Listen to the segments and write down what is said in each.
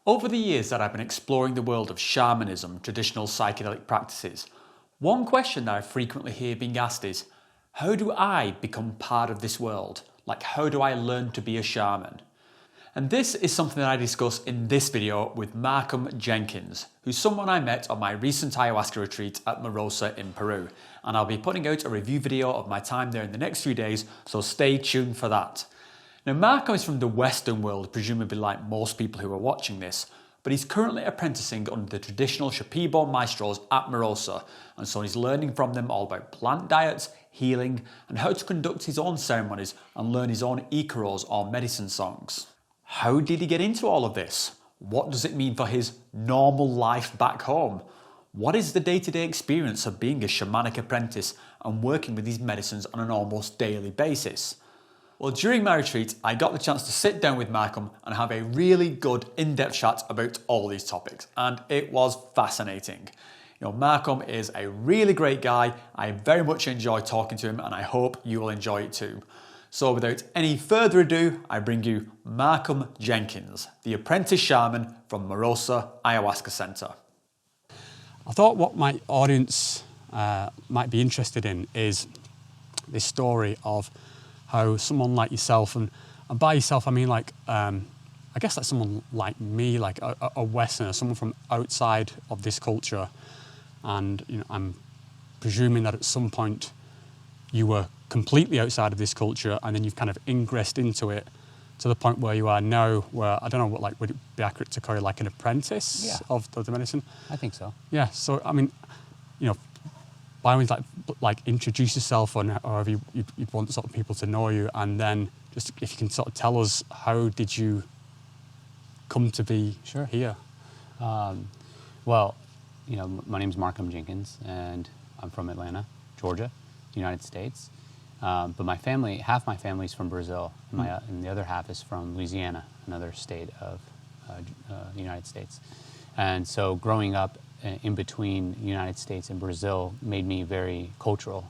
Over the years that I've been exploring the world of shamanism, traditional psychedelic practices, one question that I frequently hear being asked is, how do I become part of this world? Like, how do I learn to be a shaman? And this is something that I discuss in this video with Markham Jenkins, who's someone I met on my recent ayahuasca retreat at Marosa in Peru. And I'll be putting out a review video of my time there in the next few days, so stay tuned for that. Now, Markham is from the Western world, presumably like most people who are watching this, but he's currently apprenticing under the traditional Shipibo maestros at Marosa, and so he's learning from them all about plant diets, healing, and how to conduct his own ceremonies and learn his own ikaros or medicine songs. How did he get into all of this? What does it mean for his normal life back home? What is the day-to-day experience of being a shamanic apprentice and working with these medicines on an almost daily basis? Well, during my retreat, I got the chance to sit down with Markham and have a really good in-depth chat about all these topics, and it was fascinating. You know, Markham is a really great guy. I very much enjoy talking to him, and I hope you will enjoy it too. So without any further ado, I bring you Markham Jenkins, the apprentice shaman from Marosa Ayahuasca Center. I thought what my audience might be interested in is this story of how someone like yourself, and by yourself I mean like, I guess like someone like me, like a Westerner, someone from outside of this culture, and you know, I'm presuming that at some point you were completely outside of this culture, and then you've kind of ingressed into it to the point where you are now, where I don't know what, like, would it be accurate to call you like an apprentice of the medicine? I think so. Yeah. So I mean, you know, by all means, like introduce yourself, or however you'd want sort of people to know you, and then just if you can sort of tell us, how did you come to be here? Well, you know, my name's Markham Jenkins, and I'm from Atlanta, Georgia, United States. But my family, half my family's from Brazil, and the other half is from Louisiana, another state of the United States. And so growing up in between the United States and Brazil made me very cultural.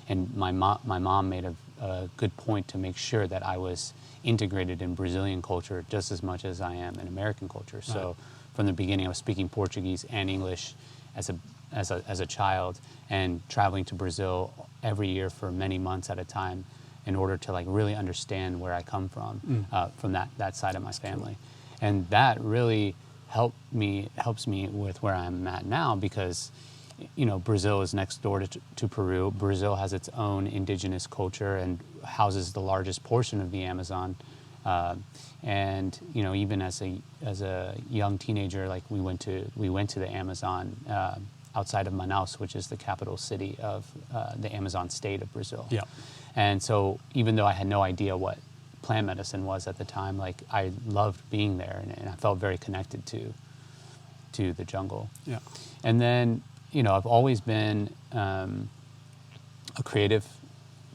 And my mom made a good point to make sure that I was integrated in Brazilian culture just as much as I am in American culture. Right. So from the beginning, I was speaking Portuguese and English as a child, and traveling to Brazil every year for many months at a time in order to like really understand where I come from that side of my family. Cool. And that really helps me with where I'm at now, because you know, Brazil is next door to Peru. Brazil has its own indigenous culture and houses the largest portion of the Amazon. And you know, even as a young teenager, like we went to the Amazon outside of Manaus, which is the capital city of the Amazon state of Brazil. Yeah. And so even though I had no idea what plant medicine was at the time, like I loved being there, and I felt very connected to the jungle. Yeah. And then, you know, I've always been a creative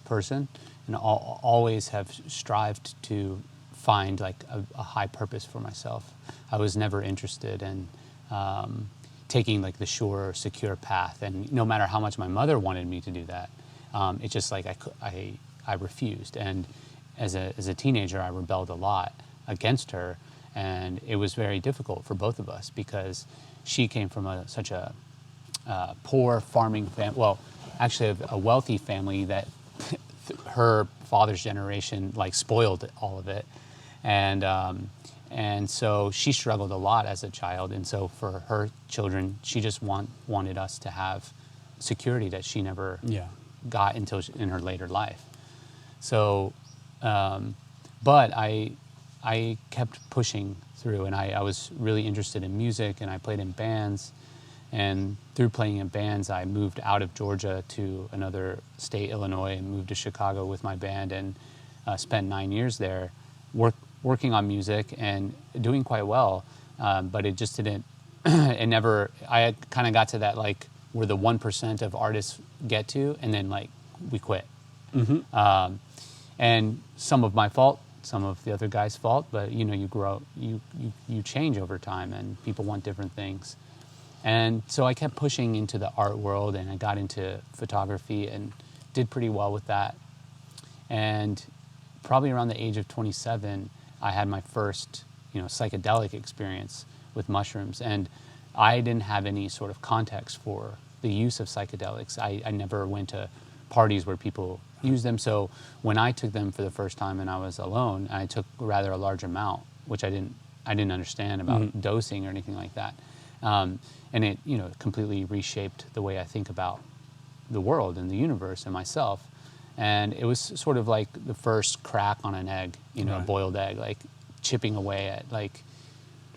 person, and always have strived to find like a high purpose for myself. I was never interested in taking like the sure, secure path, and no matter how much my mother wanted me to do that, it's just like I refused. And as a teenager, I rebelled a lot against her, and it was very difficult for both of us, because she came from such a poor farming family. Well, actually a wealthy family that her father's generation like spoiled all of it, and so she struggled a lot as a child. And so for her children, she just wanted us to have security that she never got until in her later life. So, but I kept pushing through, and I was really interested in music, and I played in bands. And through playing in bands, I moved out of Georgia to another state, Illinois, and moved to Chicago with my band, and spent 9 years there working on music and doing quite well. But it just didn't, I kind of got to that, like, where the 1% of artists get to, and then, like, we quit. Mm-hmm. And some of my fault, some of the other guys' fault, but, you know, you grow, you change over time, and people want different things. And so I kept pushing into the art world, and I got into photography and did pretty well with that. And probably around the age of 27, I had my first, psychedelic experience with mushrooms, and I didn't have any sort of context for the use of psychedelics. I never went to parties where people use them, so when I took them for the first time and I was alone, I took rather a large amount, which I didn't understand about dosing or anything like that, and it completely reshaped the way I think about the world and the universe and myself. And it was sort of like the first crack on an egg, a boiled egg, like chipping away at like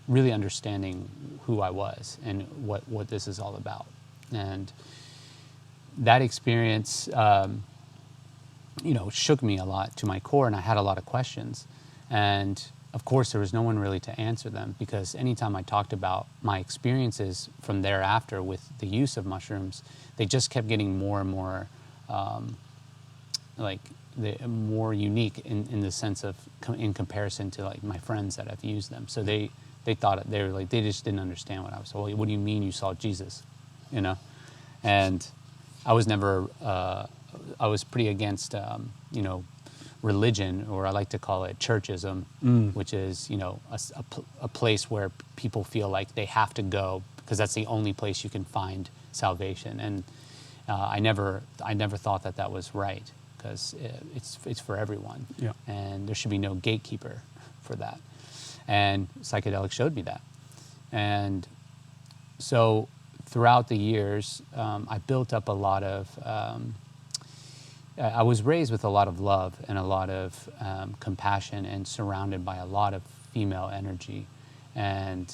really understanding who I was and what this is all about. And that experience, shook me a lot to my core, and I had a lot of questions. And of course, there was no one really to answer them, because anytime I talked about my experiences from thereafter with the use of mushrooms, they just kept getting more and more more unique in the sense of in comparison to like my friends that have used them. So they thought they just didn't understand what I was. Well, what do you mean you saw Jesus? And I was never I was pretty against religion, or I like to call it churchism, which is a place where people feel like they have to go because that's the only place you can find salvation. And I never thought that was right, because it's for everyone, and there should be no gatekeeper for that. And psychedelics showed me that. And so throughout the years, I built up a lot of. I was raised with a lot of love and a lot of compassion, and surrounded by a lot of female energy. And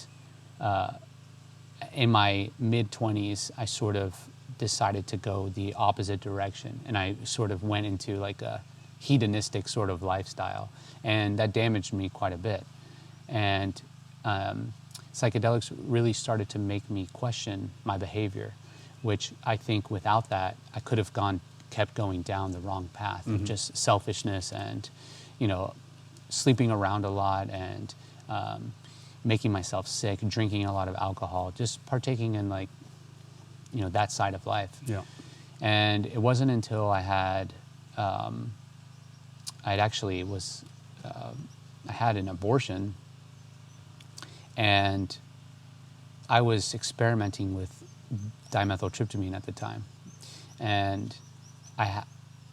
in my mid-20s, I sort of decided to go the opposite direction, and I sort of went into like a hedonistic sort of lifestyle, and that damaged me quite a bit. And psychedelics really started to make me question my behavior, which I think without that, I could have kept going down the wrong path of just selfishness and, sleeping around a lot and making myself sick, drinking a lot of alcohol, just partaking in that side of life. Yeah. And it wasn't until I had, I had an abortion, and I was experimenting with dimethyltryptamine at the time. And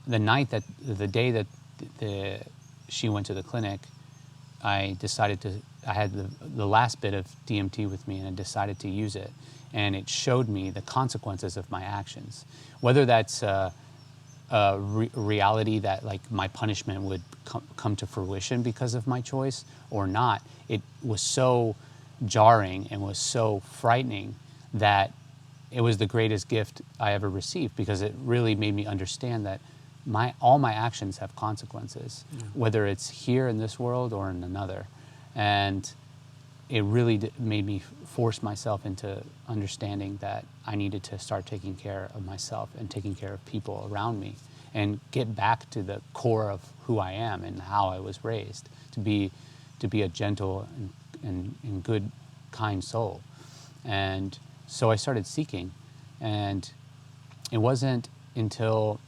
the day that she went to the clinic, I had the last bit of DMT with me, and I decided to use it. And it showed me the consequences of my actions. Whether that's a reality that like my punishment would come to fruition because of my choice or not, it was so jarring and was so frightening that it was the greatest gift I ever received, because it really made me understand that all my actions have consequences, whether it's here in this world or in another. And it really made me force myself into understanding that I needed to start taking care of myself and taking care of people around me, and get back to the core of who I am and how I was raised, to be a gentle and good, kind soul. And so I started seeking, and it wasn't until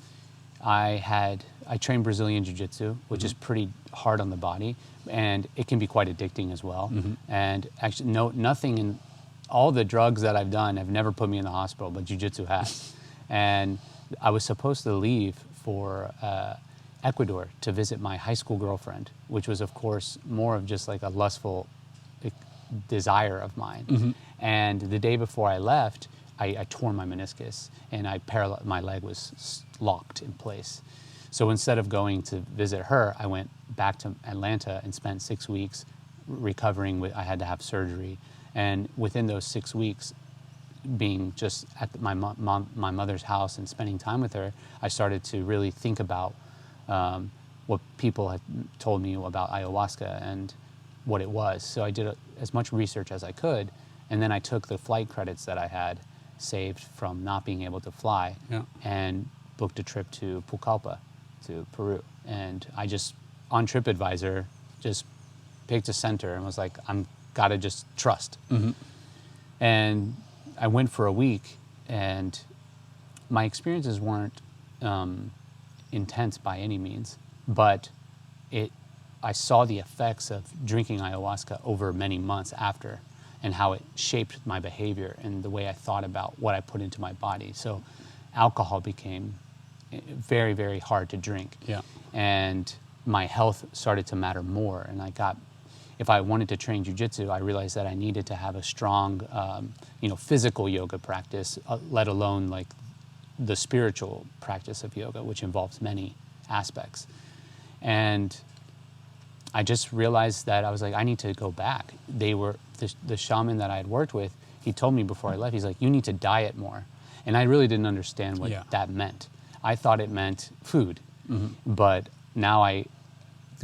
I trained Brazilian Jiu-Jitsu, which is pretty hard on the body, and it can be quite addicting as well. And actually, nothing in all the drugs that I've done have never put me in the hospital, but Jiu-Jitsu has. And I was supposed to leave for Ecuador to visit my high school girlfriend, which was, of course, more of just like a lustful desire of mine. And the day before I left, I tore my meniscus, and my leg was locked in place. So instead of going to visit her, I went back to Atlanta and spent 6 weeks recovering. I had to have surgery. And within those 6 weeks, being just at my mother's house and spending time with her, I started to really think about what people had told me about ayahuasca and what it was. So I did as much research as I could, and then I took the flight credits that I had saved from not being able to fly and booked a trip to Pucallpa, to Peru. And I just, on TripAdvisor, just picked a center and was like, I'm gotta just trust. And I went for a week, and my experiences weren't intense by any means, but I saw the effects of drinking ayahuasca over many months after, and how it shaped my behavior and the way I thought about what I put into my body. So alcohol became very, very hard to drink. Yeah. And my health started to matter more. And if I wanted to train jiu-jitsu, I realized that I needed to have a strong, physical yoga practice, let alone like the spiritual practice of yoga, which involves many aspects. And I just realized that I was like, I need to go back. They were, the shaman that I had worked with, he told me before I left, he's like, you need to diet more. And I really didn't understand what that meant. I thought it meant food. But now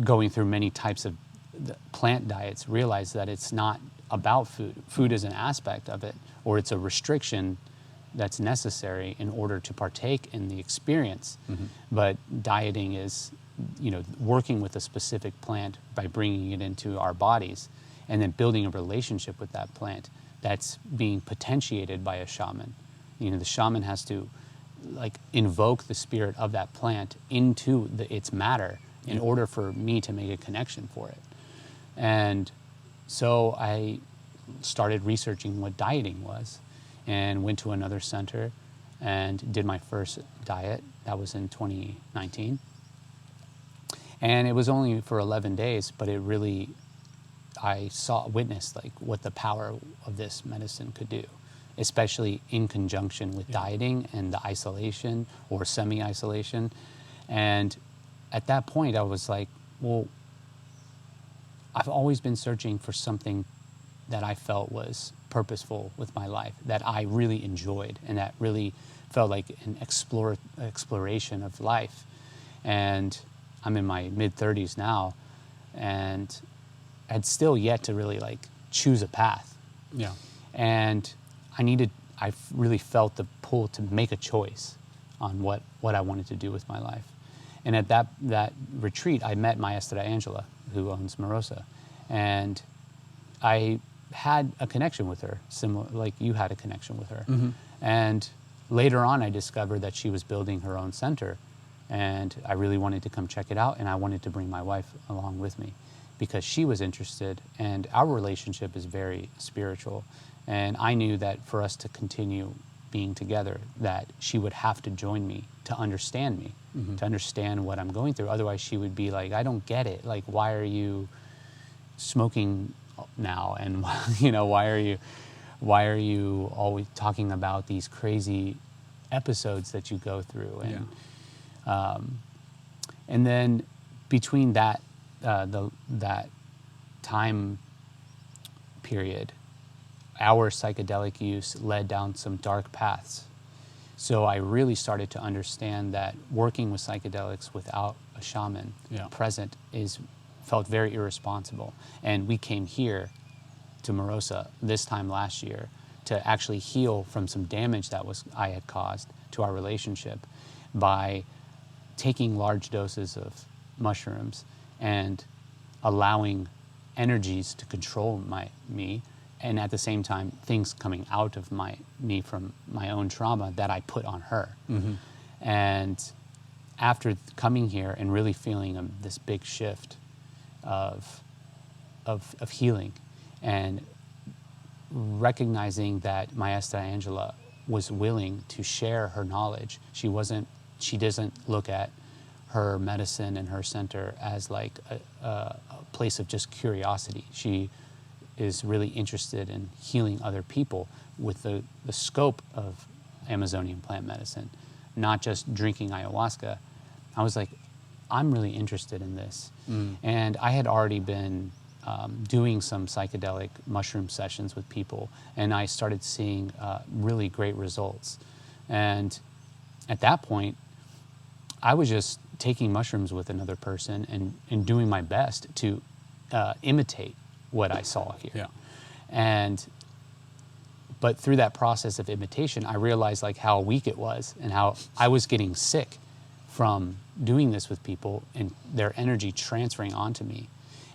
going through many types of plant diets, realize that it's not about food. Food is an aspect of it, or it's a restriction that's necessary in order to partake in the experience. But dieting is, working with a specific plant by bringing it into our bodies and then building a relationship with that plant that's being potentiated by a shaman. The shaman has to invoke the spirit of that plant into its matter in order for me to make a connection for it. And so I started researching what dieting was and went to another center and did my first diet. That was in 2019. And it was only for 11 days, but I witnessed what the power of this medicine could do, especially in conjunction with dieting and the isolation or semi-isolation. And at that point, I was like, well, I've always been searching for something that I felt was purposeful with my life, that I really enjoyed, and that really felt like an exploration of life. And I'm in my mid-30s now, and had still yet to really choose a path. Yeah. And I really felt the pull to make a choice on what I wanted to do with my life. And at that retreat, I met Maestra Angela, who owns Marosa. And I had a connection with her, similar like you had a connection with her. And later on, I discovered that she was building her own center. And I really wanted to come check it out, and I wanted to bring my wife along with me because she was interested, and our relationship is very spiritual. And I knew that for us to continue being together, that she would have to join me to understand me, to understand what I'm going through. Otherwise, she would be like, I don't get it. Like, why are you smoking now? And, why are you always talking about these crazy episodes that you go through? And, and then between that time period, our psychedelic use led down some dark paths. So I really started to understand that working with psychedelics without a shaman present felt very irresponsible. And we came here to Marosa this time last year to actually heal from some damage that I had caused to our relationship by taking large doses of mushrooms and allowing energies to control me, and at the same time things coming out of me from my own trauma that I put on her. And after coming here and really feeling this big shift of healing, and recognizing that Maestra Angela was willing to share her knowledge. She doesn't look at her medicine and her center as like a place of just curiosity. She is really interested in healing other people with the scope of Amazonian plant medicine, not just drinking ayahuasca. I was like, I'm really interested in this. And I had already been doing some psychedelic mushroom sessions with people, and I started seeing really great results. And at that point, I was just taking mushrooms with another person and doing my best to imitate what I saw here. But through that process of imitation, I realized like how weak it was and how I was getting sick from doing this with people and their energy transferring onto me.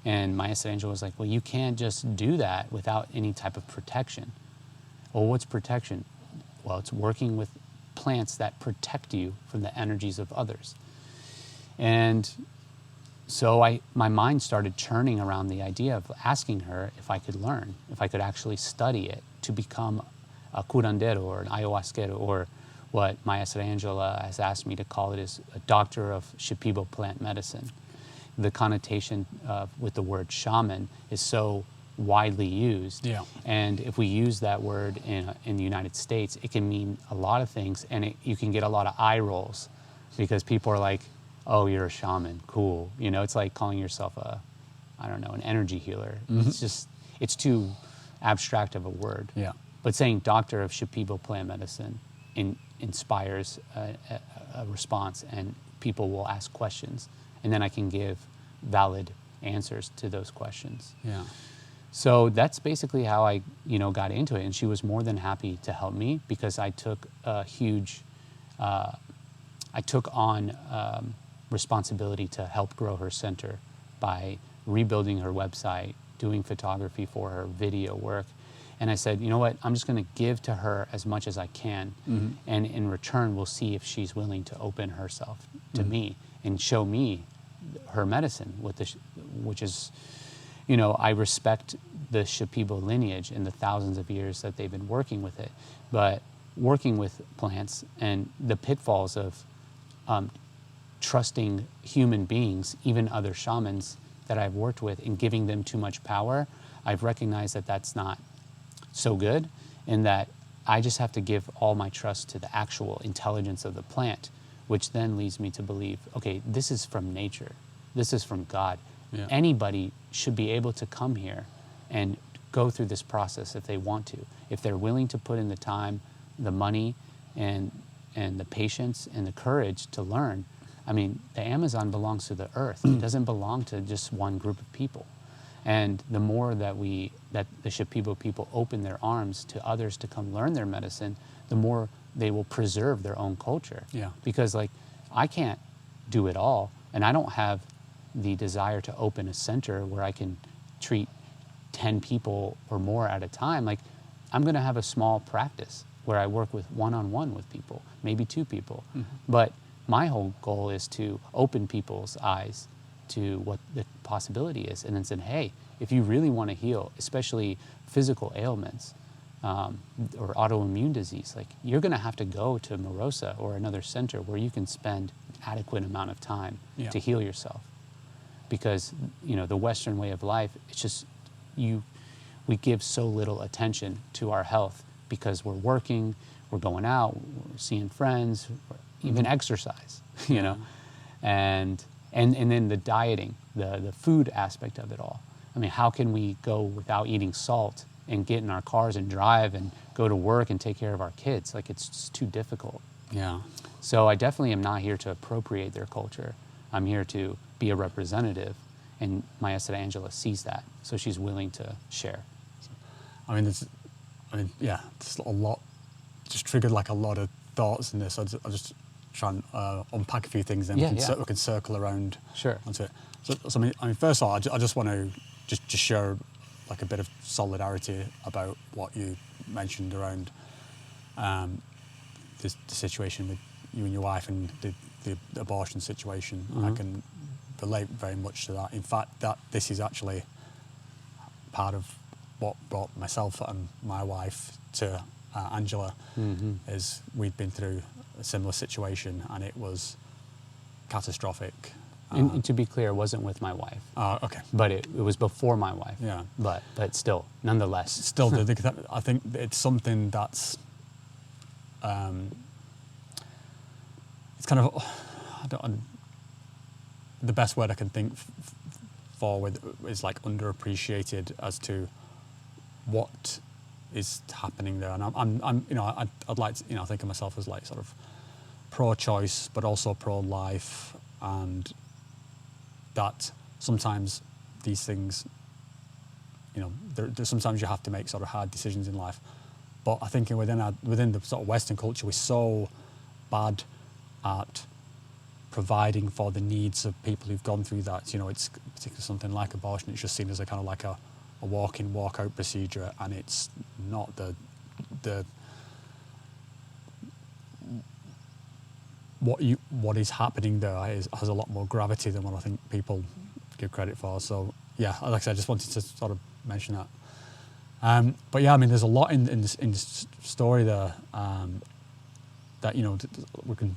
And Maestra Angela was like, well, you can't just do that without any type of protection. Well, what's protection? Well, it's working with plants that protect you from the energies of others. And So my mind started churning around the idea of asking her if I could learn, if I could actually study it to become a curandero or an ayahuasquero, or what Maestra Angela has asked me to call it is a doctor of Shipibo plant medicine. The connotation with the word shaman is so widely used. Yeah. And if we use that word in the United States, it can mean a lot of things, and you can get a lot of eye rolls because people are like, oh, you're a shaman, cool. You know, it's like calling yourself an energy healer. It's too abstract of a word. Yeah. But saying doctor of Shipibo plant medicine inspires a response, and people will ask questions, and then I can give valid answers to those questions. Yeah. So that's basically how I, got into it, and she was more than happy to help me because I took on responsibility to help grow her center by rebuilding her website, doing photography for her, video work. And I said, you know what, I'm just going to give to her as much as I can. And in return, we'll see if she's willing to open herself to me and show me her medicine, which is, I respect the Shipibo lineage and the thousands of years that they've been working with it. But working with plants and the pitfalls of trusting human beings, even other shamans that I've worked with, and giving them too much power, I've recognized that that's not so good, and that I just have to give all my trust to the actual intelligence of the plant, which then leads me to believe, okay, this is from nature. This is from God. Yeah. Anybody should be able to come here and go through this process if they want to. If they're willing to put in the time, the money, and the patience and the courage to learn. I mean, the Amazon belongs to the earth. It doesn't belong to just one group of people. And the more that the Shipibo people open their arms to others to come learn their medicine, the more they will preserve their own culture. Yeah. Because I can't do it all, and I don't have the desire to open a center where I can treat 10 people or more at a time. I'm going to have a small practice where I work with one-on-one with people, maybe 2 people. But my whole goal is to open people's eyes to what the possibility is, and then said, hey, if you really want to heal, especially physical ailments or autoimmune disease, you're going to have to go to Marosa or another center where you can spend adequate amount of time to heal yourself. Because the Western way of life, it's just we give so little attention to our health because we're working, we're going out, we're seeing friends, even exercise, and then the dieting, the food aspect of it all. I mean, how can we go without eating salt and get in our cars and drive and go to work and take care of our kids? It's just too difficult. Yeah. So I definitely am not here to appropriate their culture. I'm here to be a representative, and Maestra Angela sees that, so she's willing to share. There's a lot, just triggered a lot of thoughts in this. I'll just try and unpack a few things, and we can circle around onto it. So first of all, I just want to just share a bit of solidarity about what you mentioned around the situation with you and your wife and the abortion situation. I can relate very much to that. In fact, that this is actually part of what brought myself and my wife to Angela. Is we'd been through a similar situation, and it was catastrophic. And to be clear, it wasn't with my wife. Okay. But it was before my wife. Yeah. But still, nonetheless. Still, I think it's something that's, it's kind of, the best word I can think forward is underappreciated as to what is happening there. And I'd like to, think of myself as sort of pro-choice, but also pro-life, and that sometimes these things, sometimes you have to make sort of hard decisions in life. But I think within the sort of Western culture, we're so bad at providing for the needs of people who've gone through that. It's particularly something like abortion. It's just seen as a kind of a walk-in, walk-out procedure, and it's not the what is happening there has a lot more gravity than what I think people give credit for. So yeah, like I said, I just wanted to sort of mention that. But yeah, I mean, there's a lot in this story there that we can.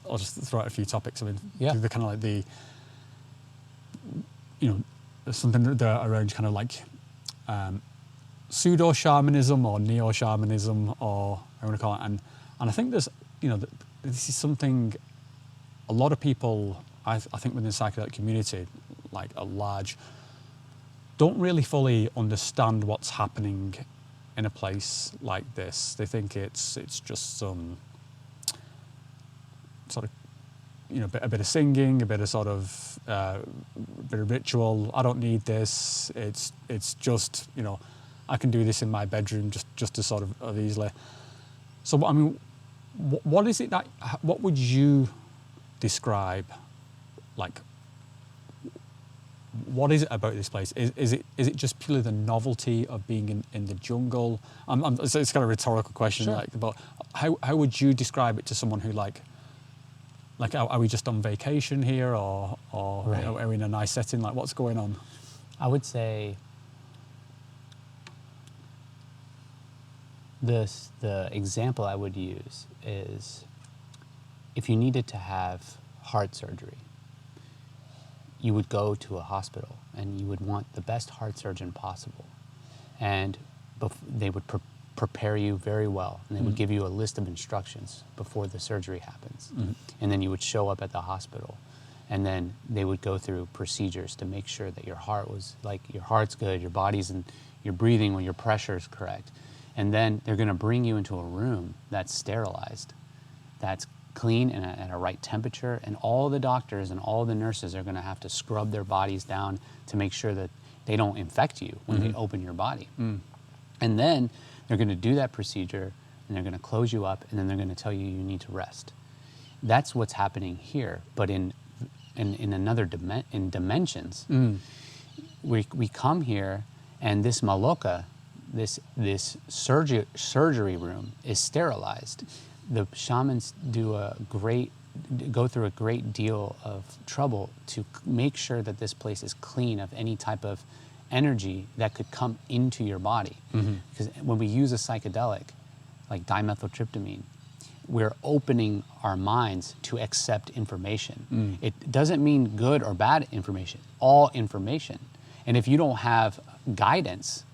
I'll just throw out a few topics. I mean, the kind of like there's something there around kind of like pseudo shamanism or neo shamanism, or I want to call it, and I think there's this is something a lot of people I think within the psychedelic community, like at large, don't really fully understand what's happening in a place like this. They think it's just some sort of a bit of singing, a bit of sort of bit of ritual. I don't need this. It's just I can do this in my bedroom just as sort of easily. So I mean, what is it that? What would you describe? Like, what is it about this place? Is it just purely the novelty of being in the jungle? It's kind of a rhetorical question, sure. But how would you describe it to someone who like are we just on vacation here, or right. are we in a nice setting? Like, what's going on? I would say the example I would use is if you needed to have heart surgery, you would go to a hospital and you would want the best heart surgeon possible. And they would prepare you very well, and they would give you a list of instructions before the surgery happens. And then you would show up at the hospital, and then they would go through procedures to make sure that your heart's good, your body's and you're breathing when your pressure is correct. And then they're going to bring you into a room that's sterilized, that's clean and at a right temperature, and all the doctors and all the nurses are going to have to scrub their bodies down to make sure that they don't infect you when they open your body. And then they're going to do that procedure, and they're going to close you up, and then they're going to tell you you need to rest. That's what's happening here, but in another dimensions. We come here, and this maloka, this surgery room is sterilized. The shamans go through a great deal of trouble to make sure that this place is clean of any type of energy that could come into your body. Because when we use a psychedelic, like dimethyltryptamine, we're opening our minds to accept information. It doesn't mean good or bad information, all information. And if you don't have guidance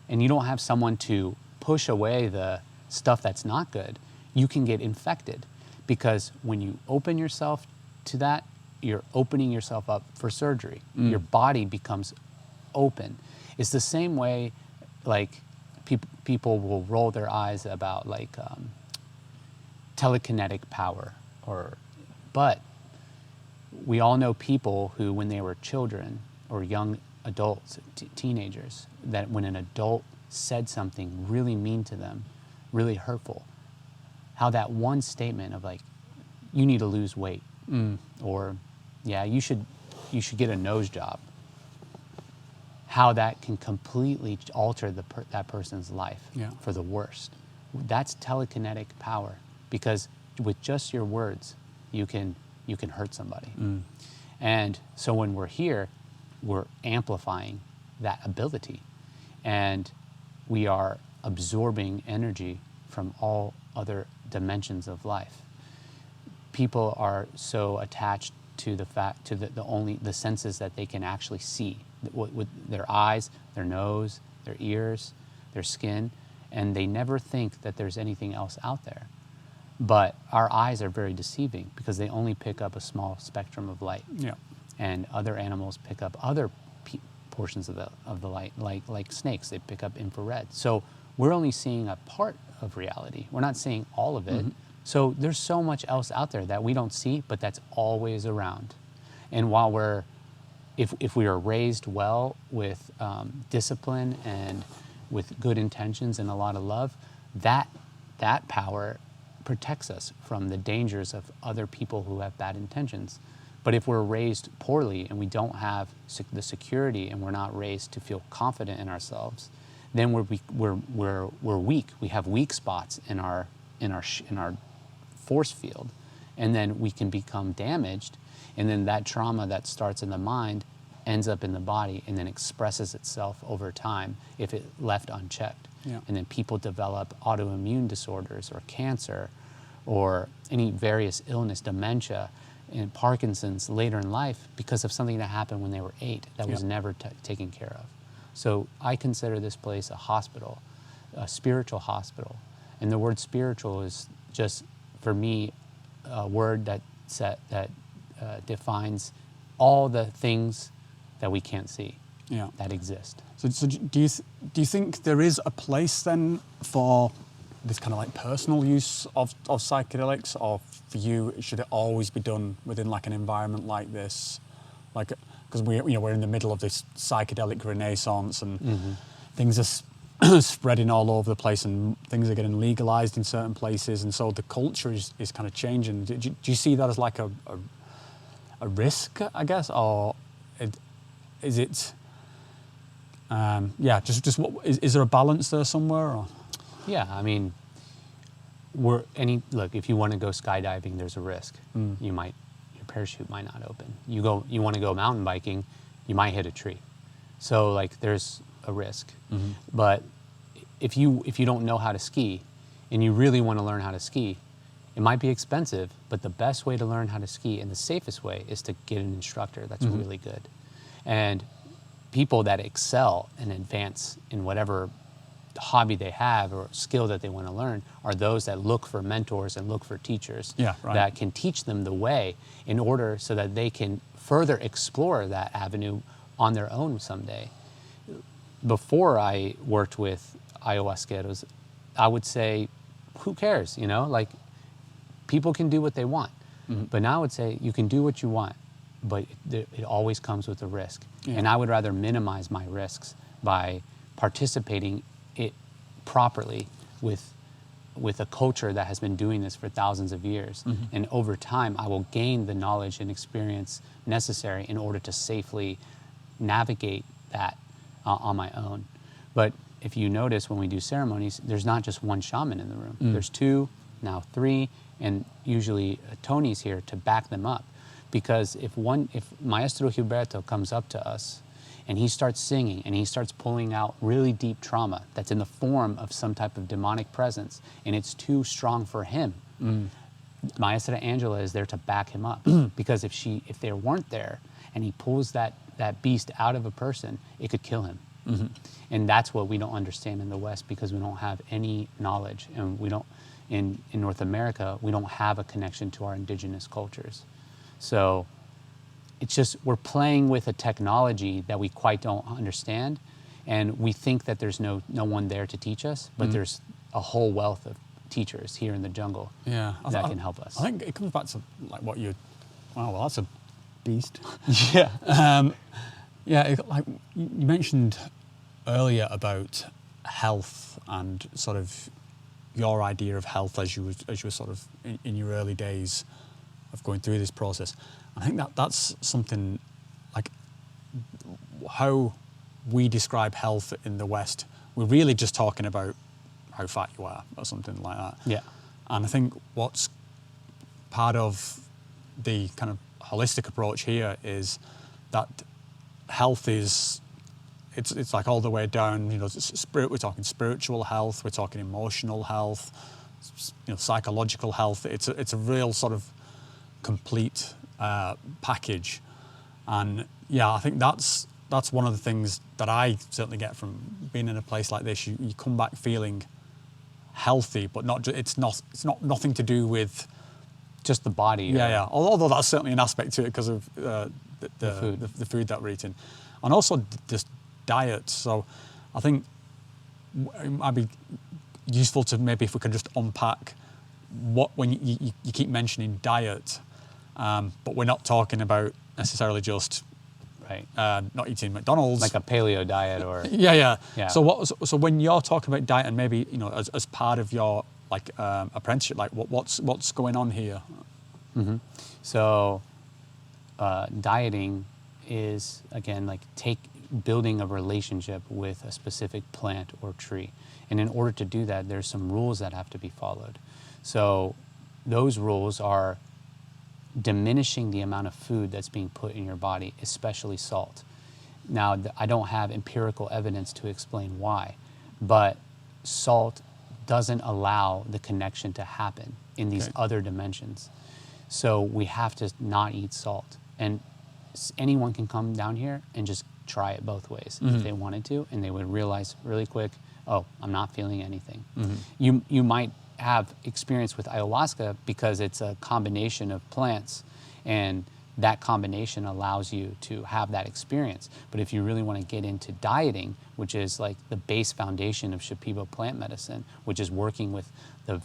and you don't have someone to push away the stuff that's not good, you can get infected. Because when you open yourself to that, you're opening yourself up for surgery. Your body becomes open. It's the same way, like people will roll their eyes about like telekinetic power, but we all know people who, when they were children or young adults, teenagers, that when an adult said something really mean to them, really hurtful, how that one statement of like, you need to lose weight, or yeah, you should get a nose job, how that can completely alter that person's life for the worst. That's telekinetic power, because with just your words, you can hurt somebody. And so when we're here, we're amplifying that ability, and we are absorbing energy from all other dimensions of life. People are so attached to the senses that they can actually see with their eyes, their nose, their ears, their skin, and they never think that there's anything else out there. But our eyes are very deceiving because they only pick up a small spectrum of light. And other animals pick up other portions of the light, like snakes. They pick up infrared. So we're only seeing a part of reality. We're not seeing all of it. So there's so much else out there that we don't see, but that's always around. And while if we are raised well with discipline and with good intentions and a lot of love, that power protects us from the dangers of other people who have bad intentions. But if we're raised poorly and we don't have the security and we're not raised to feel confident in ourselves, then we're weak. We have weak spots in our force field, and then we can become damaged, and then that trauma that starts in the mind ends up in the body and then expresses itself over time if it left unchecked. Yeah. And then people develop autoimmune disorders or cancer or any various illness, dementia, and Parkinson's later in life because of something that happened when they were 8 that was never taken care of. So I consider this place a hospital, a spiritual hospital. And the word spiritual is just, for me, a word that defines all the things that we can't see that exist. So do you think there is a place then for this kind of like personal use of psychedelics, or for you should it always be done within like an environment like this? Like, because we're in the middle of this psychedelic renaissance, and things are spreading all over the place, and things are getting legalized in certain places, and so the culture is kind of changing. Do you see that as like a risk, I guess, or is it? Just what is there a balance there somewhere? Or? Yeah, I mean, look, if you want to go skydiving, there's a risk. Your parachute might not open. You want to go mountain biking, you might hit a tree. So like there's a risk. But if you don't know how to ski and you really want to learn how to ski, it might be expensive, but the best way to learn how to ski and the safest way is to get an instructor that's really good. And people that excel and advance in whatever hobby they have or skill that they want to learn are those that look for mentors and look for teachers that can teach them the way in order so that they can further explore that avenue on their own someday. Before I worked with ayahuasqueros, I would say, who cares, like people can do what they want. But now I would say you can do what you want, but it always comes with a risk. And I would rather minimize my risks by participating it properly with a culture that has been doing this for thousands of years. And over time, I will gain the knowledge and experience necessary in order to safely navigate that on my own. But if you notice when we do ceremonies, there's not just one shaman in the room. There's 2, now 3, and usually Tony's here to back them up. Because if Maestro Gilberto comes up to us and he starts singing and he starts pulling out really deep trauma that's in the form of some type of demonic presence and it's too strong for him, Maestra Angela is there to back him up. Because if they weren't there and he pulls that beast out of a person, it could kill him. And that's what we don't understand in the West, because we don't have any knowledge, and we don't in North America, we don't have a connection to our indigenous cultures. So it's just we're playing with a technology that we quite don't understand, and we think that there's no one there to teach us, but there's a whole wealth of teachers here in the jungle that can help us. I think it comes back to like what you. Wow, well, that's a beast. Like you mentioned earlier about health and sort of your idea of health as you were sort of in your early days of going through this process. I think that's something like how we describe health in the West. We're really just talking about how fat you are or something like that. Yeah. And I think what's part of the kind of holistic approach here is that health is it's like all the way down. We're talking spiritual health, we're talking emotional health, psychological health. It's a real sort of complete package, and I think that's one of the things that I certainly get from being in a place like this. You come back feeling healthy, but it's not nothing to do with just the body. Although that's certainly an aspect to it because of the food that we're eating, and also this diet. So I think it might be useful to maybe if we can just unpack when you keep mentioning diet, but we're not talking about necessarily just not eating McDonald's, like a paleo diet or yeah. So when you're talking about diet and maybe as part of your like apprenticeship, like what's going on here? So dieting is again like building a relationship with a specific plant or tree, and in order to do that, there's some rules that have to be followed. So those rules are diminishing the amount of food that's being put in your body, especially salt. Now, I don't have empirical evidence to explain why, but salt doesn't allow the connection to happen in these other dimensions. So we have to not eat salt. And anyone can come down here and just try it both ways if they wanted to, and they would realize really quick, oh, I'm not feeling anything. You might have experience with ayahuasca because it's a combination of plants, and that combination allows you to have that experience. But if you really want to get into dieting, which is like the base foundation of Shipibo plant medicine, which is working with the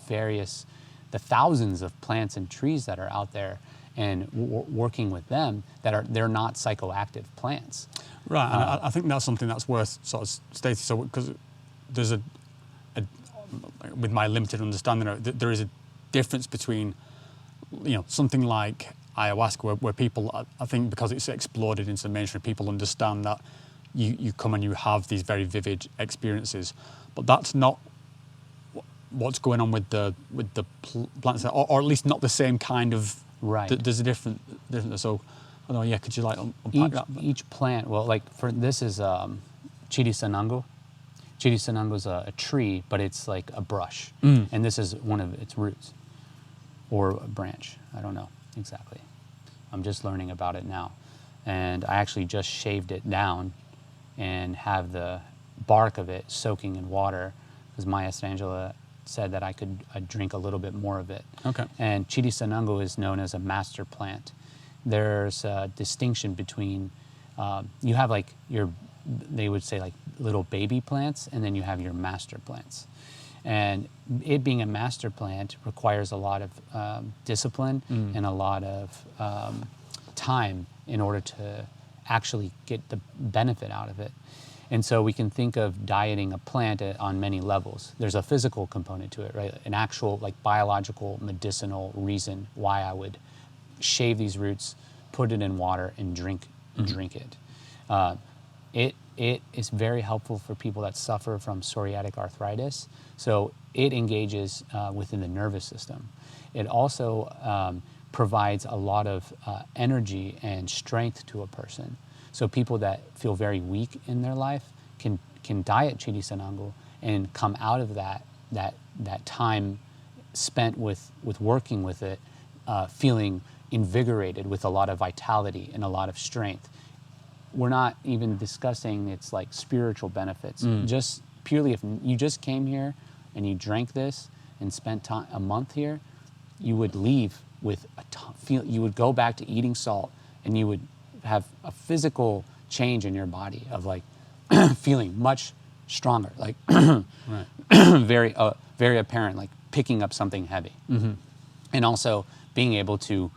thousands of plants and trees that are out there, and working with them they're not psychoactive plants. Right, and I think that's something that's worth sort of stating. So, because there's with my limited understanding of it, there is a difference between, something like ayahuasca, where people, I think because it's exploded into the mainstream, people understand that you come and you have these very vivid experiences, but that's not what's going on with the plants, or at least not the same kind of. Right. There's a different. So, I don't know. Yeah, could you unpack that? Each plant. Well, like this is Chirisanango. Chirisanango is a tree, but it's like a brush, and this is one of its roots, or a branch. I don't know exactly. I'm just learning about it now, and I actually just shaved it down, and have the bark of it soaking in water, because Maya Strangela said that I'd drink a little bit more of it. Okay. And Chirisanango is known as a master plant. There's a distinction between, you have like they would say like little baby plants, and then you have your master plants. And it being a master plant requires a lot of discipline and a lot of time in order to actually get the benefit out of it. And so we can think of dieting a plant on many levels. There's a physical component to it, right? An actual like biological, medicinal reason why I would shave these roots, put it in water, and drink it. It is very helpful for people that suffer from psoriatic arthritis. So it engages within the nervous system. It also provides a lot of energy and strength to a person. So people that feel very weak in their life can diet Chirisanango and come out of that time spent with working with it, feeling invigorated with a lot of vitality and a lot of strength. We're not even discussing its like spiritual benefits. Just purely, if you just came here and you drank this and spent a month here, you would leave with you would go back to eating salt, and you would have a physical change in your body of like feeling much stronger, like very apparent, like picking up something heavy, and also being able to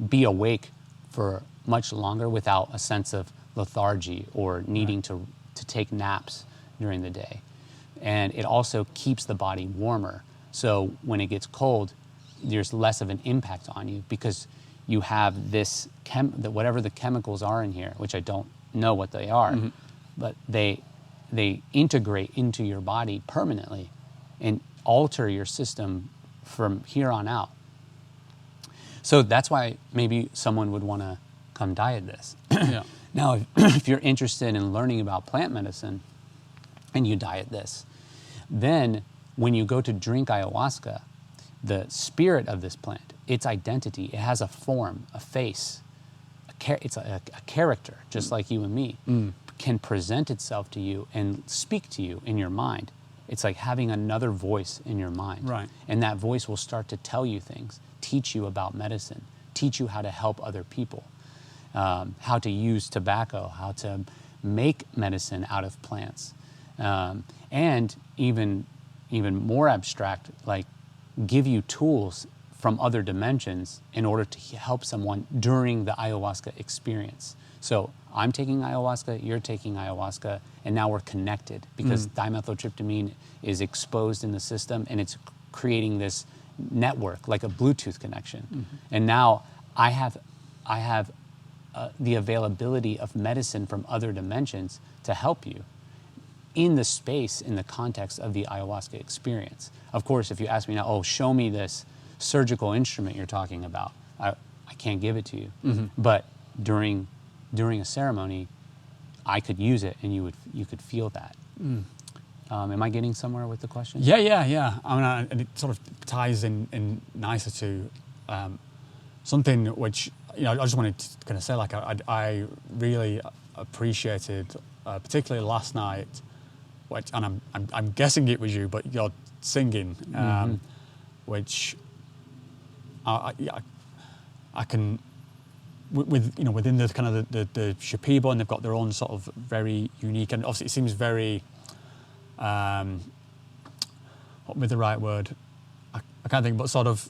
be awake for much longer without a sense of lethargy or needing to take naps during the day. And it also keeps the body warmer. So when it gets cold, there's less of an impact on you, because you have this whatever the chemicals are in here, which I don't know what they are, but they integrate into your body permanently and alter your system from here on out. So that's why maybe someone would want to come diet this. Yeah. Now, if you're interested in learning about plant medicine and you diet this, then when you go to drink ayahuasca, the spirit of this plant, its identity, it has a form, a face, it's a character, just like you and me, can present itself to you and speak to you in your mind. It's like having another voice in your mind. Right. And that voice will start to tell you things, teach you about medicine, teach you how to help other people, how to use tobacco, how to make medicine out of plants, and even more abstract, like give you tools from other dimensions in order to help someone during the ayahuasca experience. So I'm taking ayahuasca, you're taking ayahuasca, and now we're connected because dimethyltryptamine is exposed in the system, and it's creating this network, like a Bluetooth connection. And now I have the availability of medicine from other dimensions to help you in the space, in the context of the ayahuasca experience. Of course, if you ask me now, show me this surgical instrument you're talking about, I can't give it to you. But during a ceremony, I could use it, and you could feel that. Am I getting somewhere with the question? Yeah. I mean, and it sort of ties in nicer to something which, you know, I just wanted to kind of say, like, I really appreciated, particularly last night, which, and I'm guessing it was you, but you're singing, which I can, with, you know, within the kind of the Shipibo, and they've got their own sort of very unique, and obviously it seems very, what would be the right word? I can't think, but sort of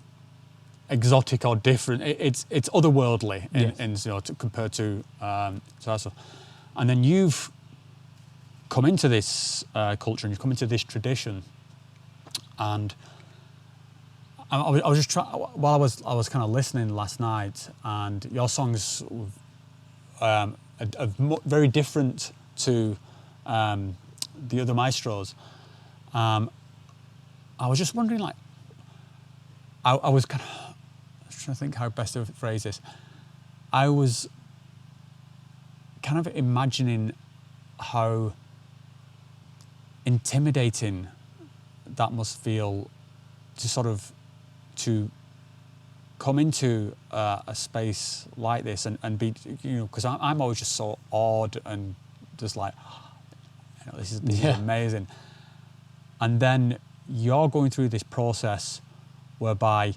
exotic or different. It's otherworldly in you know, compared to Sarso. And then you've come into this culture, and you've come into this tradition, and I was just trying, while I was kind of listening last night, and your songs are very different to the other maestros. I was just wondering, like, I was kind of trying to think how best to phrase this. I was kind of imagining how intimidating that must feel to come into a space like this and be, you know, because I'm always just so awed and just like, you know, this is amazing. And then you're going through this process whereby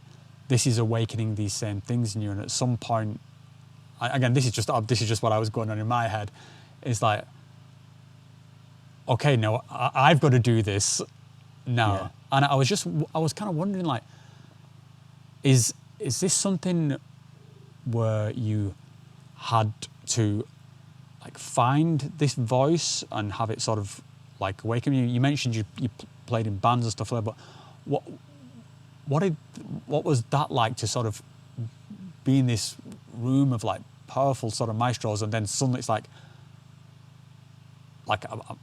this is awakening these same things in you, and at some point, again, this is just what I was going on in my head. It's like, okay, no, I've got to do this now. Yeah. And I was kind of wondering, like, is this something where you had to, like, find this voice and have it sort of like awaken you? You mentioned you played in bands and stuff like that, but what was that like, to sort of be in this room of, like, powerful sort of maestros, and then suddenly it's like,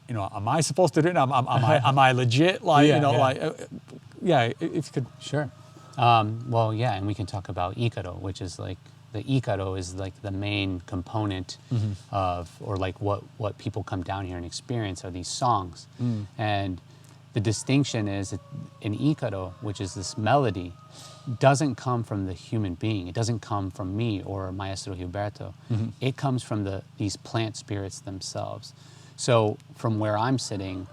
you know, am I supposed to do it? Am I legit? Like, you know, like, if you could. Sure. Well, yeah, and we can talk about Ikaro, which is like, the Ikaro is like the main component of, or like what people come down here and experience are these songs. And the distinction is that in Ikaro, which is this melody, doesn't come from the human being. It doesn't come from me or Maestro Gilberto. It comes from these plant spirits themselves. So from where I'm sitting,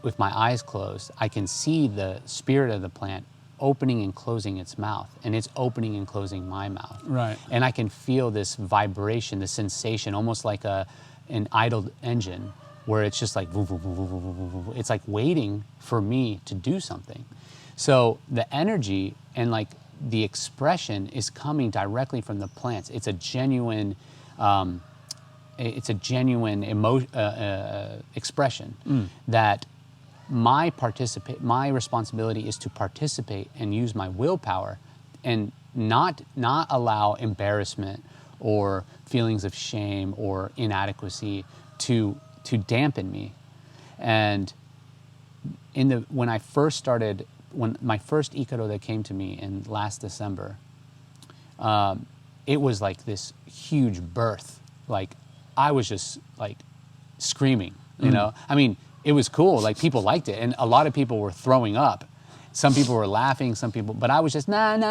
with my eyes closed, I can see the spirit of the plant opening and closing its mouth, and it's opening and closing my mouth. Right. And I can feel this vibration, this sensation, almost like an idled engine, where it's just like, it's like waiting for me to do something. So the energy and, like, the expression is coming directly from the plants. It's a genuine, expression that my responsibility is to participate and use my willpower, and not allow embarrassment or feelings of shame or inadequacy to dampen me. And when my first Ikaro that came to me in last December, it was like this huge birth. Like, I was just like screaming, you know? I mean, it was cool. Like, people liked it, and a lot of people were throwing up. Some people were laughing, but I was just because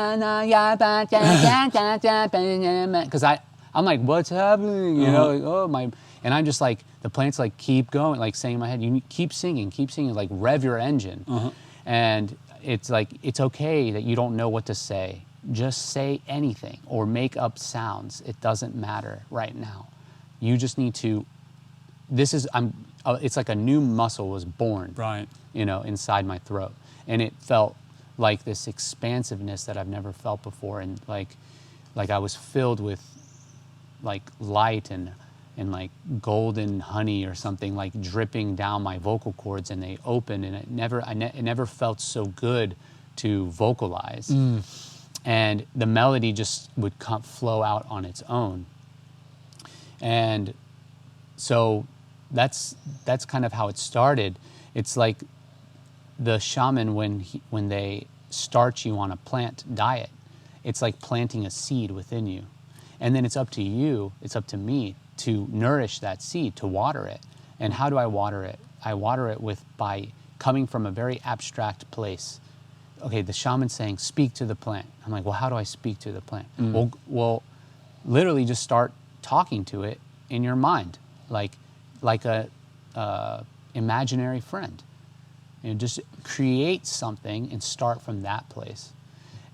I'm like, what's happening? You know, like, oh my, and I'm just like, the plants like keep going, like saying in my head, you keep singing, like rev your engine. And it's like, it's okay that you don't know what to say. Just say anything or make up sounds. It doesn't matter right now. You just need to. It's like a new muscle was born, right? You know, inside my throat, and it felt like this expansiveness that I've never felt before, and like I was filled with like light and like golden honey or something, like dripping down my vocal cords, and they opened, and it never felt so good to vocalize, and the melody just would flow out on its own, and so that's kind of how it started. It's like the shaman when they start you on a plant diet, It's like planting a seed within you. And then it's up to you, it's up to me to nourish that seed, to water it. And how do I water it? I water it by coming from a very abstract place. Okay, the shaman's saying, speak to the plant. I'm like, well, how do I speak to the plant? Well, literally just start talking to it in your mind, like a imaginary friend. You know, just create something and start from that place.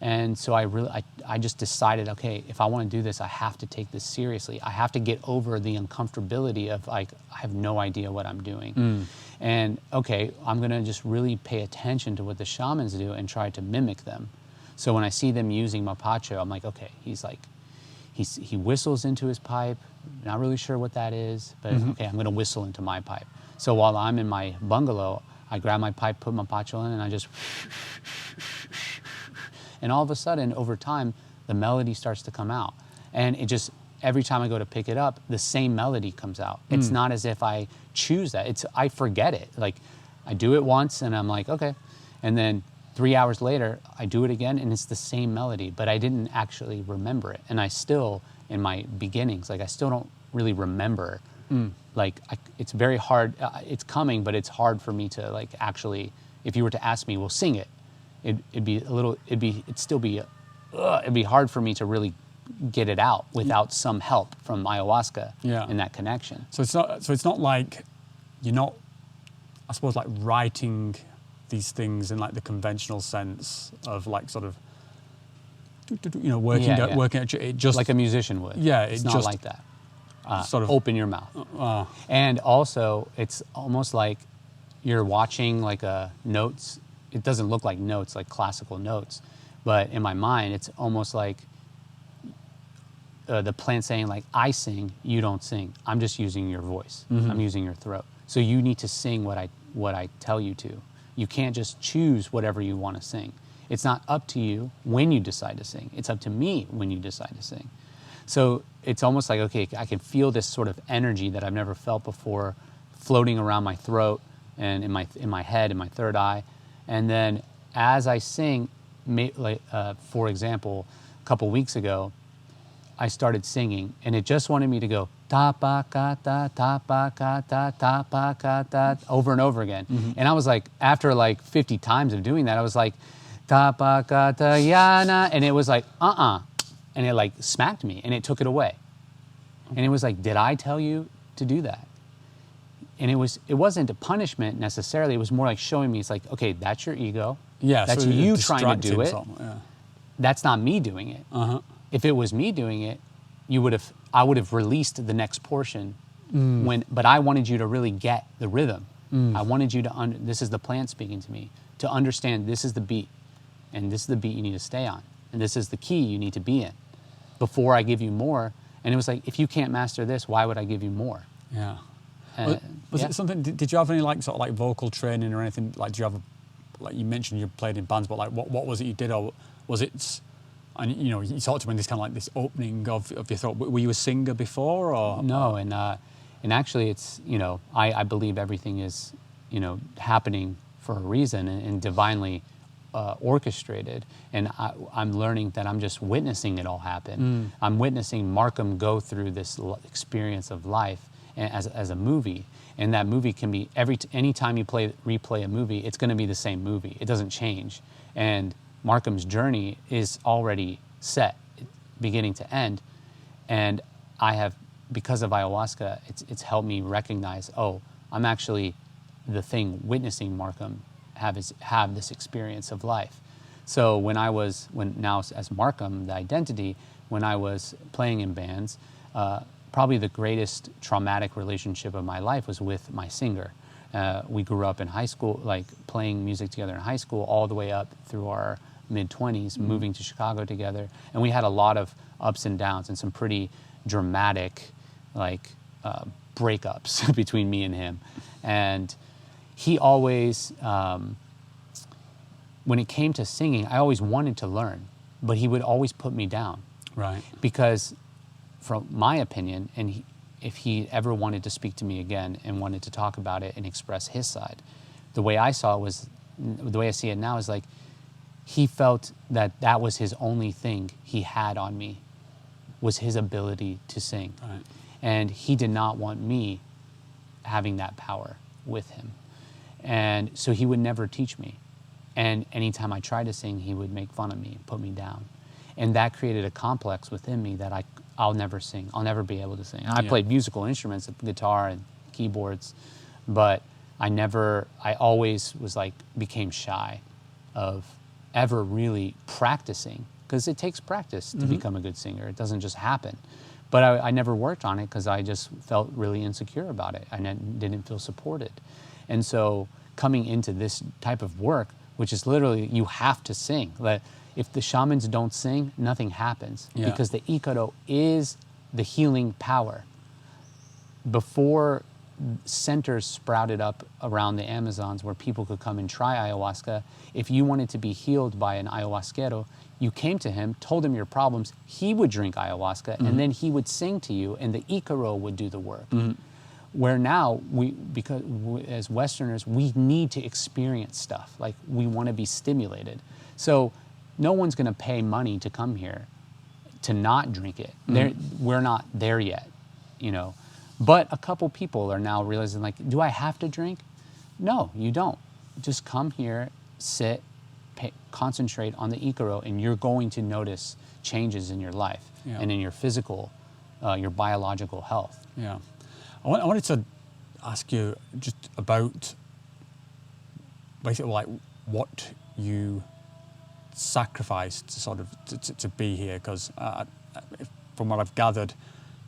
And so I just decided, okay, if I want to do this, I have to take this seriously. I have to get over the uncomfortability of like, I have no idea what I'm doing. And okay, I'm going to just really pay attention to what the shamans do and try to mimic them. So when I see them using mapacho, I'm like, okay, he whistles into his pipe. Not really sure what that is, but okay, I'm going to whistle into my pipe. So while I'm in my bungalow, I grab my pipe, put mapacho in, and I just... And all of a sudden, over time, the melody starts to come out. And it just, every time I go to pick it up, the same melody comes out. It's not as if I choose that. I forget it. Like, I do it once, and I'm like, okay. And then 3 hours later, I do it again, and it's the same melody, but I didn't actually remember it. And I still, in my beginnings, like, I still don't really remember. Like, it's very hard. It's coming, but it's hard for me to, like, actually, if you were to ask me, well, sing it. It'd be hard for me to really get it out without some help from ayahuasca in that connection. So it's not like you're not, I suppose, like writing these things in like the conventional sense of like sort of, you know, working at it just like a musician would. Yeah, it's not like that. Sort of open your mouth. And also, it's almost like you're watching like a notes. It doesn't look like notes, like classical notes, but in my mind, it's almost like the plant saying, like, I sing, you don't sing. I'm just using your voice. I'm using your throat. So you need to sing what I tell you to. You can't just choose whatever you want to sing. It's not up to you when you decide to sing. It's up to me when you decide to sing. So it's almost like, okay, I can feel this sort of energy that I've never felt before floating around my throat and in my head, in my third eye. And then as I sing, for example, a couple weeks ago, I started singing, and it just wanted me to go ta-pa-ka-ta, ta-pa-ka-ta, ta-pa-ka-ta, over and over again. And I was like, after like 50 times of doing that, I was like, ta-pa-ka-ta, yana, and it was like, and it like smacked me, and it took it away. And it was like, did I tell you to do that? And it wasn't a punishment necessarily. It was more like showing me, it's like, okay, that's your ego. Yeah, that's so you trying to do it. Yeah. That's not me doing it. If it was me doing it, I would have released the next portion. But I wanted you to really get the rhythm. I wanted you to this is the plant speaking to me, to understand this is the beat, and this is the beat you need to stay on, and this is the key you need to be in before I give you more. And it was like, if you can't master this, why would I give you more? Yeah. Was it something? Did you have any like sort of like vocal training or anything? Like, do you have like you mentioned you played in bands, but like what was it you did, or was it? And you know, you talked to me this kind of like this opening of your thought. Were you a singer before, or no? And actually, it's, you know, I believe everything is, you know, happening for a reason and divinely orchestrated. And I'm learning that I'm just witnessing it all happen. I'm witnessing Markham go through this experience of life as a movie, and that movie can be anytime you replay a movie, it's going to be the same movie. It doesn't change. And Markham's journey is already set, beginning to end. And I have, because of ayahuasca, it's helped me recognize, oh, I'm actually the thing witnessing Markham have this experience of life. So now as Markham, the identity, when I was playing in bands, probably the greatest traumatic relationship of my life was with my singer. We grew up in high school, like playing music together in high school, all the way up through our mid-20s, moving to Chicago together. And we had a lot of ups and downs and some pretty dramatic, like, breakups between me and him. And he always, when it came to singing, I always wanted to learn, but he would always put me down. Right. Because from my opinion, and if he ever wanted to speak to me again and wanted to talk about it and express his side, the way I see it now is like, he felt that that was his only thing he had on me, was his ability to sing. Right. And he did not want me having that power with him. And so he would never teach me. And anytime I tried to sing, he would make fun of me, put me down. And that created a complex within me that I'll never sing. I'll never be able to sing. I played musical instruments, guitar and keyboards, but I always was like, became shy of ever really practicing, because it takes practice to become a good singer. It doesn't just happen. But I never worked on it because I just felt really insecure about it. I didn't feel supported. And so coming into this type of work, which is literally, you have to sing. Like, if the shamans don't sing, nothing happens, because the Ikaro is the healing power. Before centers sprouted up around the Amazons where people could come and try ayahuasca, if you wanted to be healed by an ayahuasquero, you came to him, told him your problems, he would drink ayahuasca, and then he would sing to you, and the Ikaro would do the work. Where now, because as Westerners, we need to experience stuff. Like, we want to be stimulated. So no one's going to pay money to come here to not drink it. We're not there yet, you know. But a couple people are now realizing, like, do I have to drink? No, you don't. Just come here, sit, concentrate on the Ikaro, and you're going to notice changes in your life and in your physical, your biological health. Yeah. I wanted to ask you just about basically like what you sacrificed to sort of to be here, because from what I've gathered,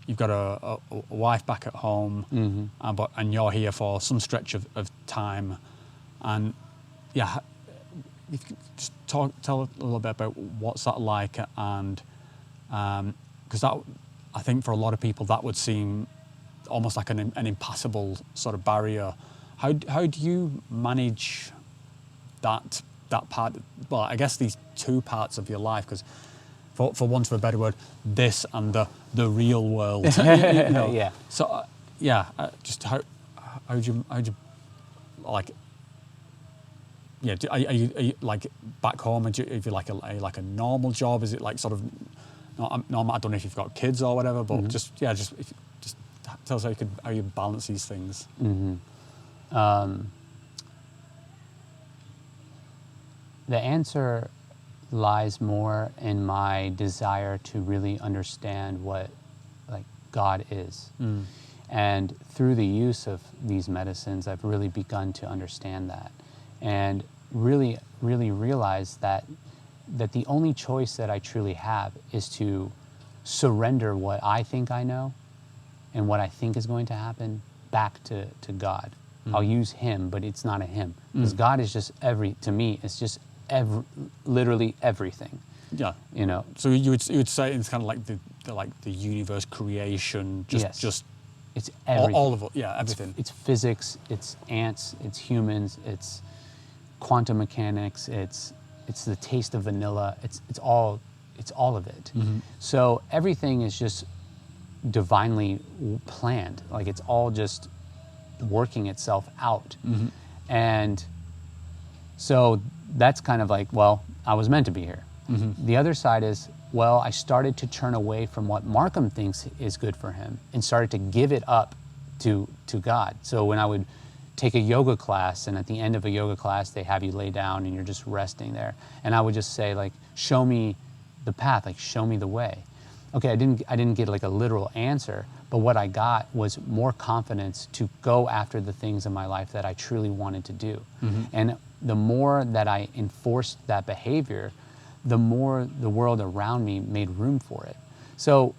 you've got a wife back at home, and you're here for some stretch of time, and if you could just tell a little bit about what's that like, and because that, I think for a lot of people that would seem almost like an impassable sort of barrier. How do you manage that part? Well, I guess these two parts of your life, because for want of a better word, this and the real world. You know? Yeah. So just how do you like? Yeah, are you like back home? And if you like a normal job, is it like sort of normal? I don't know if you've got kids or whatever, but just tell us how you balance these things. The answer lies more in my desire to really understand what like God is. And through the use of these medicines, I've really begun to understand that, and really, really realize that the only choice that I truly have is to surrender what I think I know and what I think is going to happen back to God. I'll use him, but it's not a him, because God is just to me, it's just literally everything. Yeah, you know. So you would say it's kind of like the universe creation, just it's everything. all of it. Yeah, everything. It's physics. It's ants. It's humans. It's quantum mechanics. It's the taste of vanilla. It's all of it. So everything is just divinely planned. Like, it's all just working itself out. And so that's kind of like, well, I was meant to be here. The other side is, well, I started to turn away from what Markham thinks is good for him and started to give it up to God. So when I would take a yoga class, and at the end of a yoga class, they have you lay down and you're just resting there. And I would just say, like, show me the path, like, show me the way. Okay, I didn't get like a literal answer, but what I got was more confidence to go after the things in my life that I truly wanted to do. And the more that I enforced that behavior, the more the world around me made room for it. So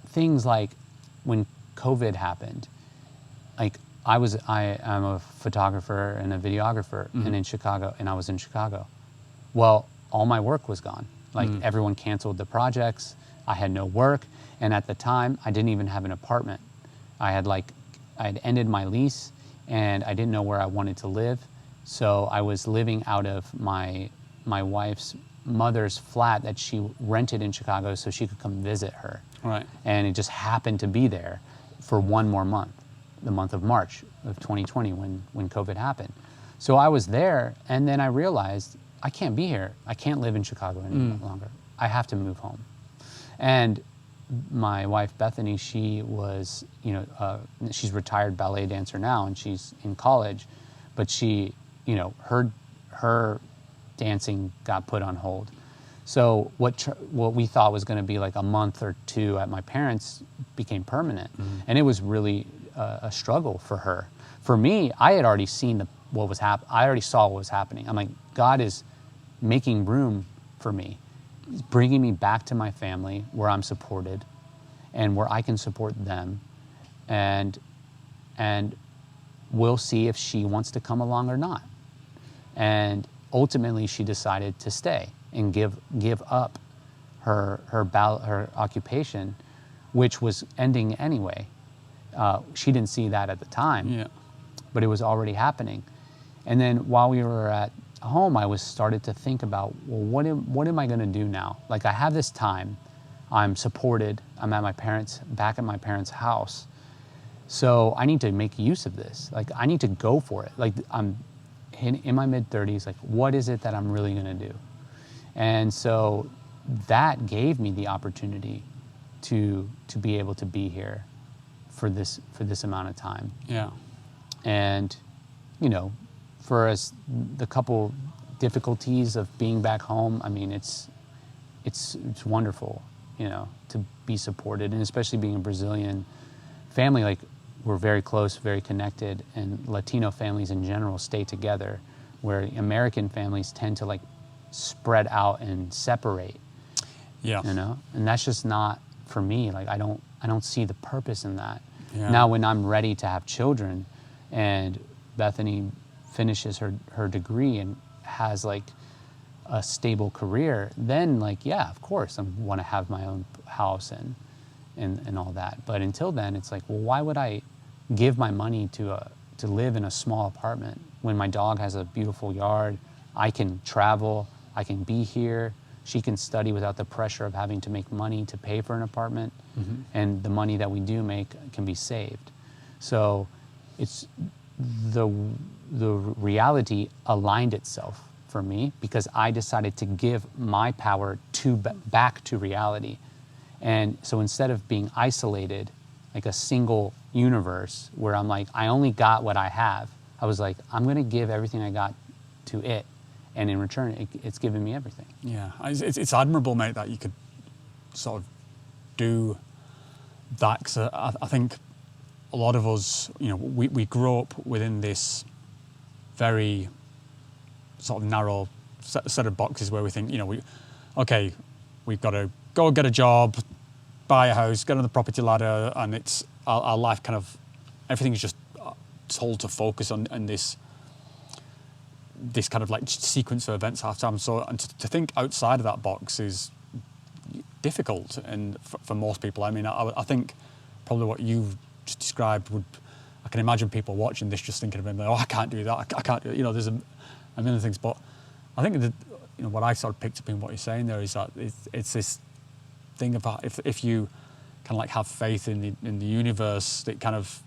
things like when COVID happened, like I'm a photographer and a videographer and in Chicago, and I was in Chicago. Well, all my work was gone. Like, everyone canceled the projects. I had no work, and at the time, I didn't even have an apartment. I had ended my lease, and I didn't know where I wanted to live, so I was living out of my wife's mother's flat that she rented in Chicago so she could come visit her. Right. And it just happened to be there for one more month, the month of March of 2020 when COVID happened. So I was there, and then I realized I can't be here. I can't live in Chicago any longer. I have to move home. And my wife, Bethany, she was, she's retired ballet dancer now, and she's in college, but she, her dancing got put on hold. So what we thought was going to be like a month or two at my parents' became permanent. And it was really a struggle for her. For me, I had already seen what was happening. I already saw what was happening. I'm like, God is making room for me. He's bringing me back to my family where I'm supported and where I can support them. And we'll see if she wants to come along or not. And ultimately, she decided to stay and give up her occupation, which was ending anyway. She didn't see that at the time, but it was already happening. And then while we were at home, I started to think about, well, what am I going to do now? Like, I have this time, I'm supported, I'm back at my parents' house, so I need to make use of this. Like, I need to go for it. Like, I'm in my mid-30s, like, what is it that I'm really going to do? And so that gave me the opportunity to be able to be here for this amount of time. Yeah. And, for us, the couple difficulties of being back home, I mean, it's wonderful, to be supported, and especially being a Brazilian family, like, we're very close, very connected, and Latino families in general stay together, where American families tend to, like, spread out and separate. Yeah. And that's just not for me. Like, I don't see the purpose in that. Yeah. Now, when I'm ready to have children, and Bethany finishes her degree and has, like, a stable career, then, like, yeah, of course, I want to have my own house and all that. But until then, it's like, well, why would I give my money to live in a small apartment when my dog has a beautiful yard? I can travel, I can be here, she can study without the pressure of having to make money to pay for an apartment, and the money that we do make can be saved. So it's the reality aligned itself for me, because I decided to give my power back to reality. And so instead of being isolated, like a single universe where I'm like, I only got what I have, I was like, I'm going to give everything I got to it. And in return, it's given me everything. Yeah, it's admirable, mate, that you could sort of do that. 'Cause I think a lot of us, we grow up within this very sort of narrow set of boxes where we think, we've got to go get a job, buy a house, get on the property ladder, and it's our life kind of, everything's just told to focus on this kind of like sequence of events half time. So, and to think outside of that box is difficult, and for most people, I mean, I think probably what you've just described I can imagine people watching this just thinking about, I can't do that, I can't do it. There's a million things, but I think that, what I sort of picked up in what you're saying there is that it's this thing about if you kind of like have faith in the universe, that kind of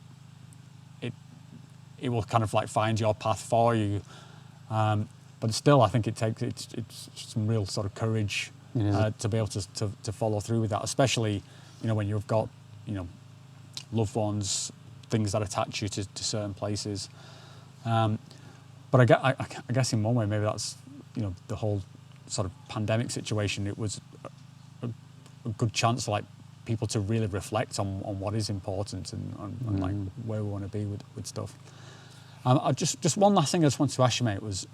it will kind of like find your path for you. But still, I think it's some real sort of courage to be able to follow through with that, especially when you've got loved ones, things that attach you to certain places. But I guess in one way, maybe that's the whole sort of pandemic situation. It was a good chance for like people to really reflect on what is important and like where we want to be with stuff. Just one last thing I just wanted to ask you, mate, was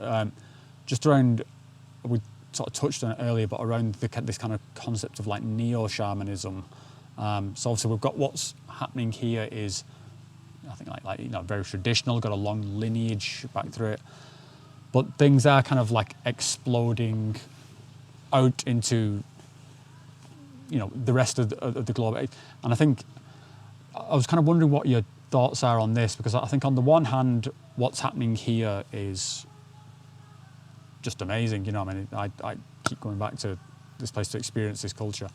just around, we sort of touched on it earlier, but around this kind of concept of like neo-shamanism. So obviously we've got what's happening here is, I think like very traditional, got a long lineage back through it, but things are kind of like exploding out into the rest of the globe. And I think I was kind of wondering what your thoughts are on this, because I think on the one hand, what's happening here is just amazing. I mean, I keep going back to this place to experience this culture.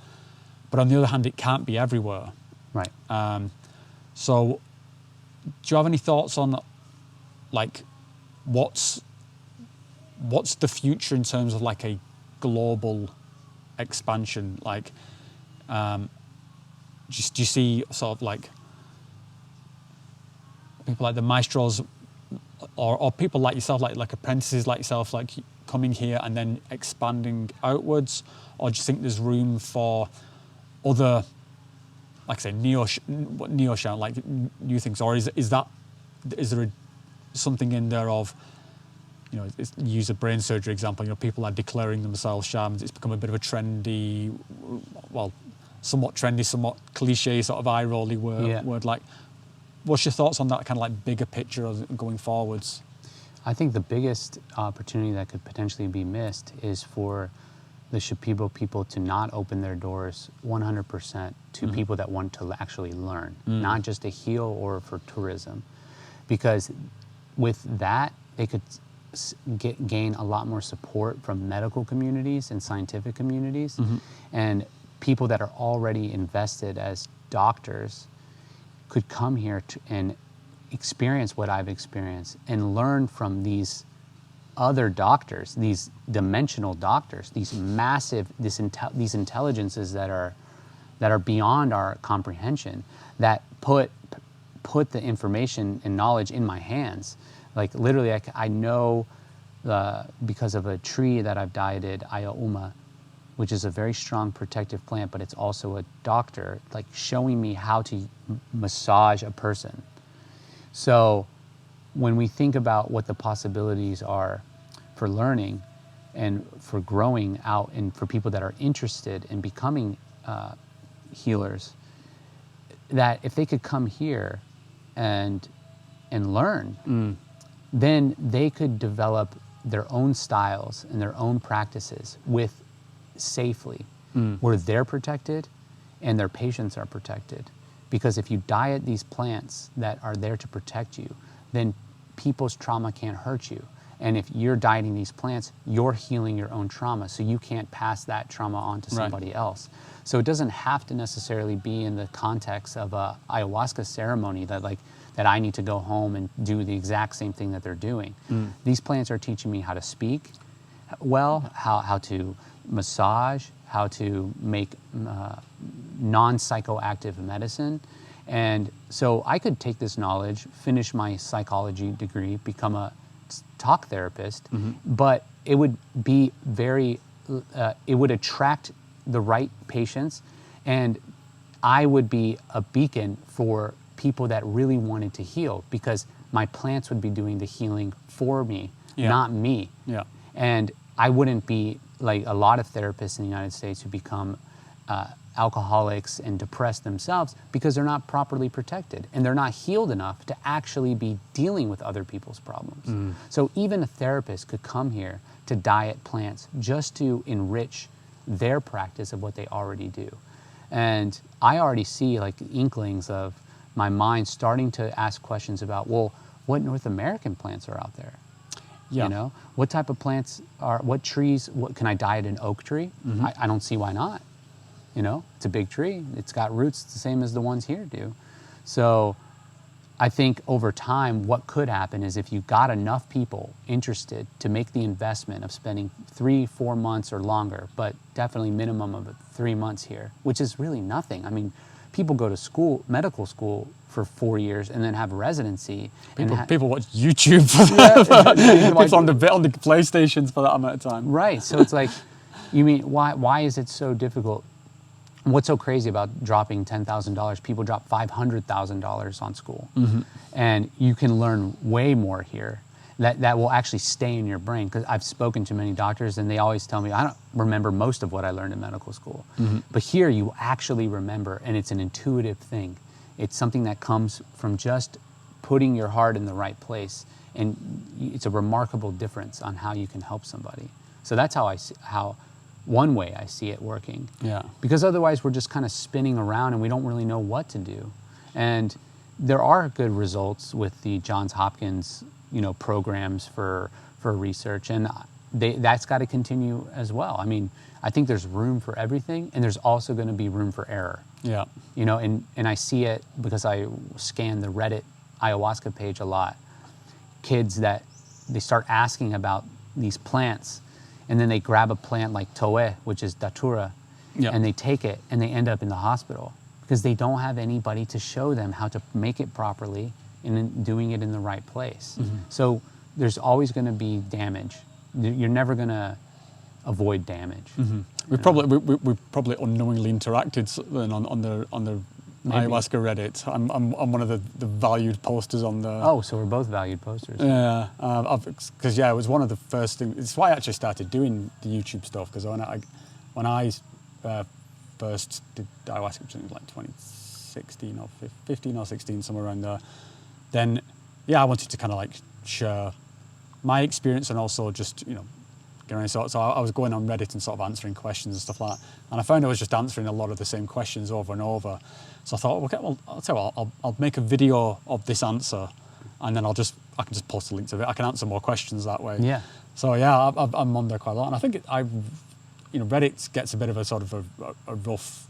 But on the other hand, it can't be everywhere. Right. So do you have any thoughts on like what's what's the future in terms of like a global expansion? Like, do you see sort of like people like the maestros or people like yourself, like apprentices like yourself, like coming here and then expanding outwards? Or do you think there's room for other, like I say, neo-shaman, like new things? Or is there something in there of, you know, use a brain surgery example, you know, people are declaring themselves shamans. It's become a bit of a trendy, well, somewhat trendy, somewhat cliche, sort of eye-rolly word. Like, what's your thoughts on that kind of like bigger picture of going forwards? I think the biggest opportunity that could potentially be missed is for the Shipibo people to not open their doors 100% to people that want to actually learn, not just to heal or for tourism. Because with that, they could gain a lot more support from medical communities and scientific communities. And people that are already invested as doctors could come here and experience what I've experienced and learn from these other doctors, these dimensional doctors, these massive, these intelligences that are beyond our comprehension, that put the information and knowledge in my hands. Like literally, I know because of a tree that I've dieted, Ayauma, which is a very strong protective plant, but it's also a doctor, like showing me how to massage a person. So when we think about what the possibilities are for learning and for growing out and for people that are interested in becoming healers, that if they could come here and learn, then they could develop their own styles and their own practices with safely, where they're protected and their patients are protected. Because if you diet these plants that are there to protect you, then people's trauma can't hurt you. And if you're dieting these plants, you're healing your own trauma, so you can't pass that trauma on to somebody else. So it doesn't have to necessarily be in the context of a ayahuasca ceremony that I need to go home and do the exact same thing that they're doing. These plants are teaching me how to speak well, how to massage, how to make non-psychoactive medicine. And so I could take this knowledge, finish my psychology degree, become a talk therapist, but it would be it would attract the right patients, and I would be a beacon for people that really wanted to heal, because my plants would be doing the healing for me, not me. And I wouldn't be like a lot of therapists in the United States who become alcoholics and depressed themselves because they're not properly protected and they're not healed enough to actually be dealing with other people's problems. So even a therapist could come here to diet plants just to enrich their practice of what they already do. And I already see like inklings of my mind starting to ask questions about, well, what North American plants are out there? You know, what type of plants what trees, can I diet an oak tree? I don't see why not. You know, it's a big tree. It's got roots the same as the ones here do. So I think over time, what could happen is if you got enough people interested to make the investment of spending 3-4 months or longer, but definitely minimum of 3 months here, which is really nothing. I mean, people go to school, medical school, for 4 years and then have residency. People watch YouTube for that. It's on the PlayStations for that amount of time. Right. So it's like, you mean, why is it so difficult? What's so crazy about dropping $10,000? People drop $500,000 on school. And you can learn way more here that will actually stay in your brain. Because I've spoken to many doctors and they always tell me, I don't remember most of what I learned in medical school. But here you actually remember, and it's an intuitive thing. It's something that comes from just putting your heart in the right place. And it's a remarkable difference on how you can help somebody. So that's one way I see it working. Because otherwise we're just kind of spinning around and we don't really know what to do. And there are good results with the Johns Hopkins, programs for research, and that's got to continue as well. I mean, I think there's room for everything, and there's also going to be room for error. And I see it because I scan the Reddit ayahuasca page a lot. Kids that they start asking about these plants, and then they grab a plant like toe, which is datura, and they take it and they end up in the hospital because they don't have anybody to show them how to make it properly and then doing it in the right place. So there's always going to be damage. You're never going to avoid damage. We probably unknowingly interacted then on the ayahuasca Reddit. I'm one of the valued posters on the. Oh, so we're both valued posters. Yeah, because it was one of the first things. It's why I actually started doing the YouTube stuff, because when I first did ayahuasca, which was like 2016 or 15 or 16, somewhere around there. Then, I wanted to kind of like share my experience and also just getting any sort. So I was going on Reddit and sort of answering questions and stuff like that. And I found I was just answering a lot of the same questions over and over. So I thought, okay, well, I'll tell you what, I'll make a video of this answer, and then I can just post a link to it. I can answer more questions that way. Yeah. So I'm on there quite a lot, and I think Reddit gets a bit of a sort of a rough,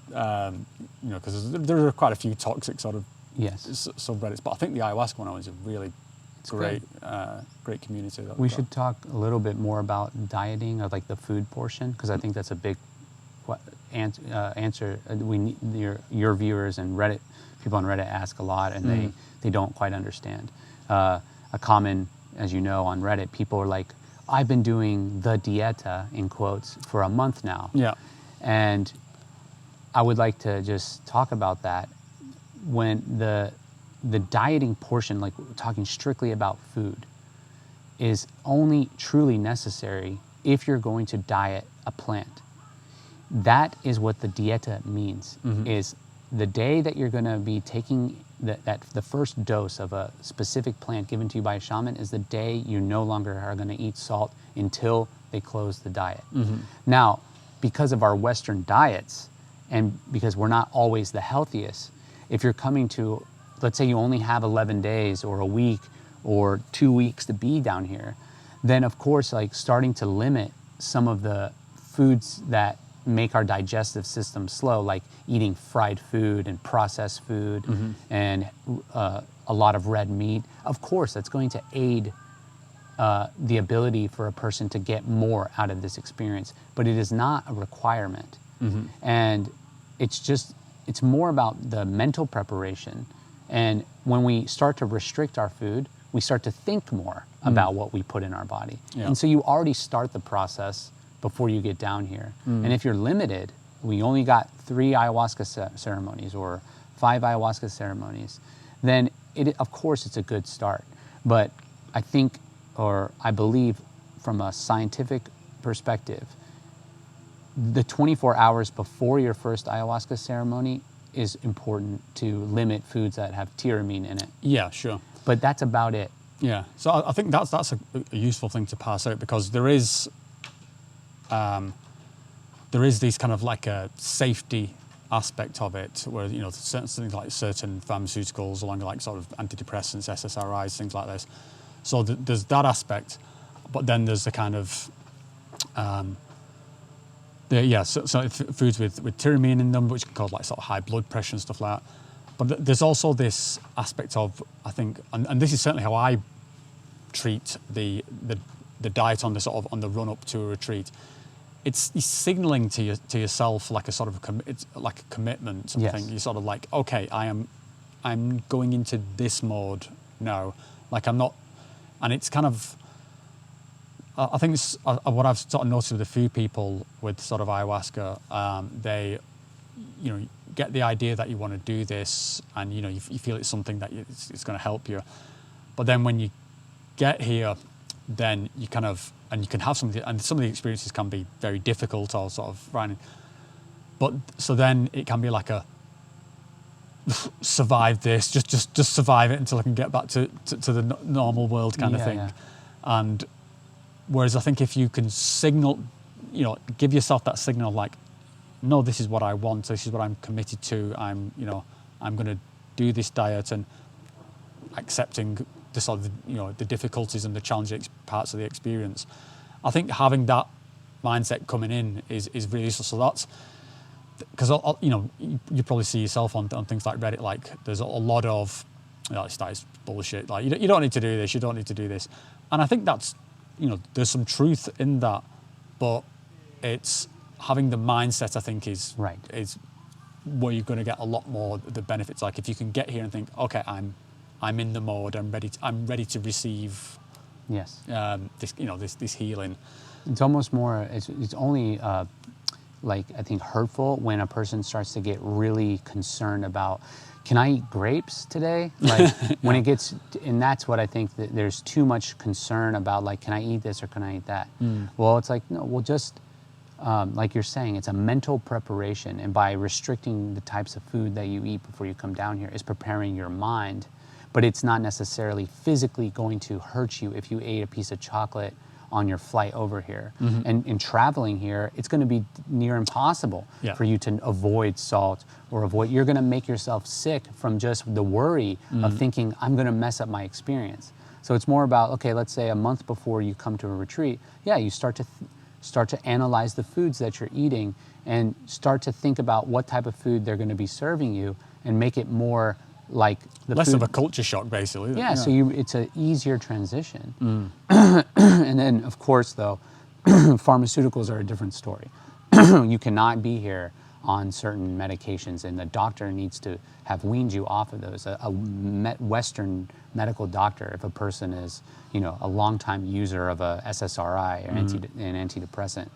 because there are quite a few toxic sort of subreddits. But I think the ayahuasca one was a really great community. We should talk a little bit more about dieting, or like the food portion, because I think that's a big answer. We need your viewers and Reddit people on Reddit ask a lot, and they don't quite understand. A common, as you know, on Reddit, people are like, I've been doing the dieta in quotes for a month now. Yeah. And I would like to just talk about that. When the dieting portion, like talking strictly about food, is only truly necessary if you're going to diet a plant. That is what the dieta means, is the day that you're going to be taking the first dose of a specific plant given to you by a shaman is the day you no longer are going to eat salt until they close the diet. Now, because of our Western diets, and because we're not always the healthiest, if you're coming to, let's say you only have 11 days or a week or 2 weeks to be down here, then of course, like starting to limit some of the foods that make our digestive system slow, like eating fried food and processed food and a lot of red meat, of course, that's going to aid the ability for a person to get more out of this experience, but it is not a requirement. And it's more about the mental preparation. And when we start to restrict our food, we start to think more about what we put in our body. And so you already start the process before you get down here. And if you're limited, we only got 3 ayahuasca ceremonies or 5 ayahuasca ceremonies, then of course it's a good start. But I think, or I believe from a scientific perspective, the 24 hours before your first ayahuasca ceremony is important to limit foods that have tyramine in it. Yeah, sure. But that's about it. Yeah, so I think that's a useful thing to pass out, because there is this kind of like a safety aspect of it, where certain things like certain pharmaceuticals, along like sort of antidepressants, SSRIs, things like this. So there's that aspect, but then there's the kind of so foods with tyramine in them, which can cause like sort of high blood pressure and stuff like that. But there's also this aspect of, I think, and this is certainly how I treat the diet on the run up to a retreat. It's signaling to yourself like a sort of it's like a commitment. Sort of thing. You're sort of like, okay, I'm going into this mode now. Like I'm not, and it's kind of. I think it's what I've sort of noticed with a few people with sort of ayahuasca. They, get the idea that you want to do this, and you feel it's something that it's going to help you. But then when you get here, then you kind of, and you can have something, and some of the experiences can be very difficult or sort of running. But so then it can be like a survive this, just survive it until I can get back to the normal world kind of thing. Yeah. And whereas I think if you can signal, give yourself that signal like, no, this is what I want, this is what I'm committed to, I'm going to do this diet, and accepting the sort of, the difficulties and the challenging parts of the experience. I think having that mindset coming in is really useful. So that's, because, you probably see yourself on things like Reddit, like there's a lot of, that is bullshit, like you don't need to do this, you don't need to do this. And I think that's there's some truth in that, but it's having the mindset, I think, is Right. is where you're going to get a lot more of the benefits. Like if you can get here and think, okay, I'm in the mode, I'm ready to receive Yes. this healing. It's almost more, it's only like, I think, hurtful when a person starts to get really concerned about, can I eat grapes today? Like when it gets, and that's what I think, that there's too much concern about, like, can I eat this or can I eat that? Well, it's like, no, well, just like you're saying, it's a mental preparation. And by restricting the types of food that you eat before you come down here is preparing your mind, but it's not necessarily physically going to hurt you if you ate a piece of chocolate on your flight over here. And in traveling here, it's going to be near impossible for you to avoid salt or you're going to make yourself sick from just the worry of thinking, I'm going to mess up my experience. So it's more about, okay, let's say a month before you come to a retreat, you start to analyze the foods that you're eating and start to think about what type of food they're going to be serving you and make it more like the Less food. of a culture shock, basically. Yeah, so it's an easier transition. And then, of course, though, pharmaceuticals are a different story. You cannot be here on certain medications, and the doctor needs to have weaned you off of those. A Western medical doctor, if a person is, a longtime user of a SSRI or an antidepressant,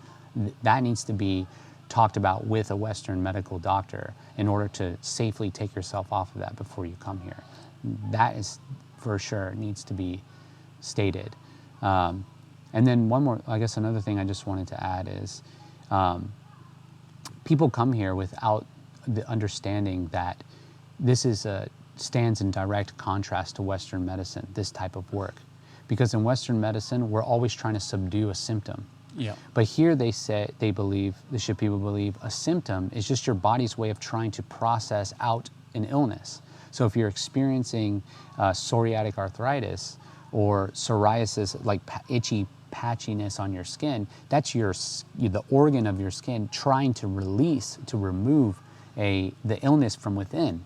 that needs to be talked about with a Western medical doctor in order to safely take yourself off of that before you come here. That is for sure needs to be stated. And then another thing I just wanted to add is people come here without the understanding that this stands in direct contrast to Western medicine, this type of work. Because in Western medicine, we're always trying to subdue a symptom. Yeah. But here the people believe a symptom is just your body's way of trying to process out an illness. So if you're experiencing psoriatic arthritis or psoriasis, like itchy patchiness on your skin, that's the organ of your skin trying to remove the illness from within.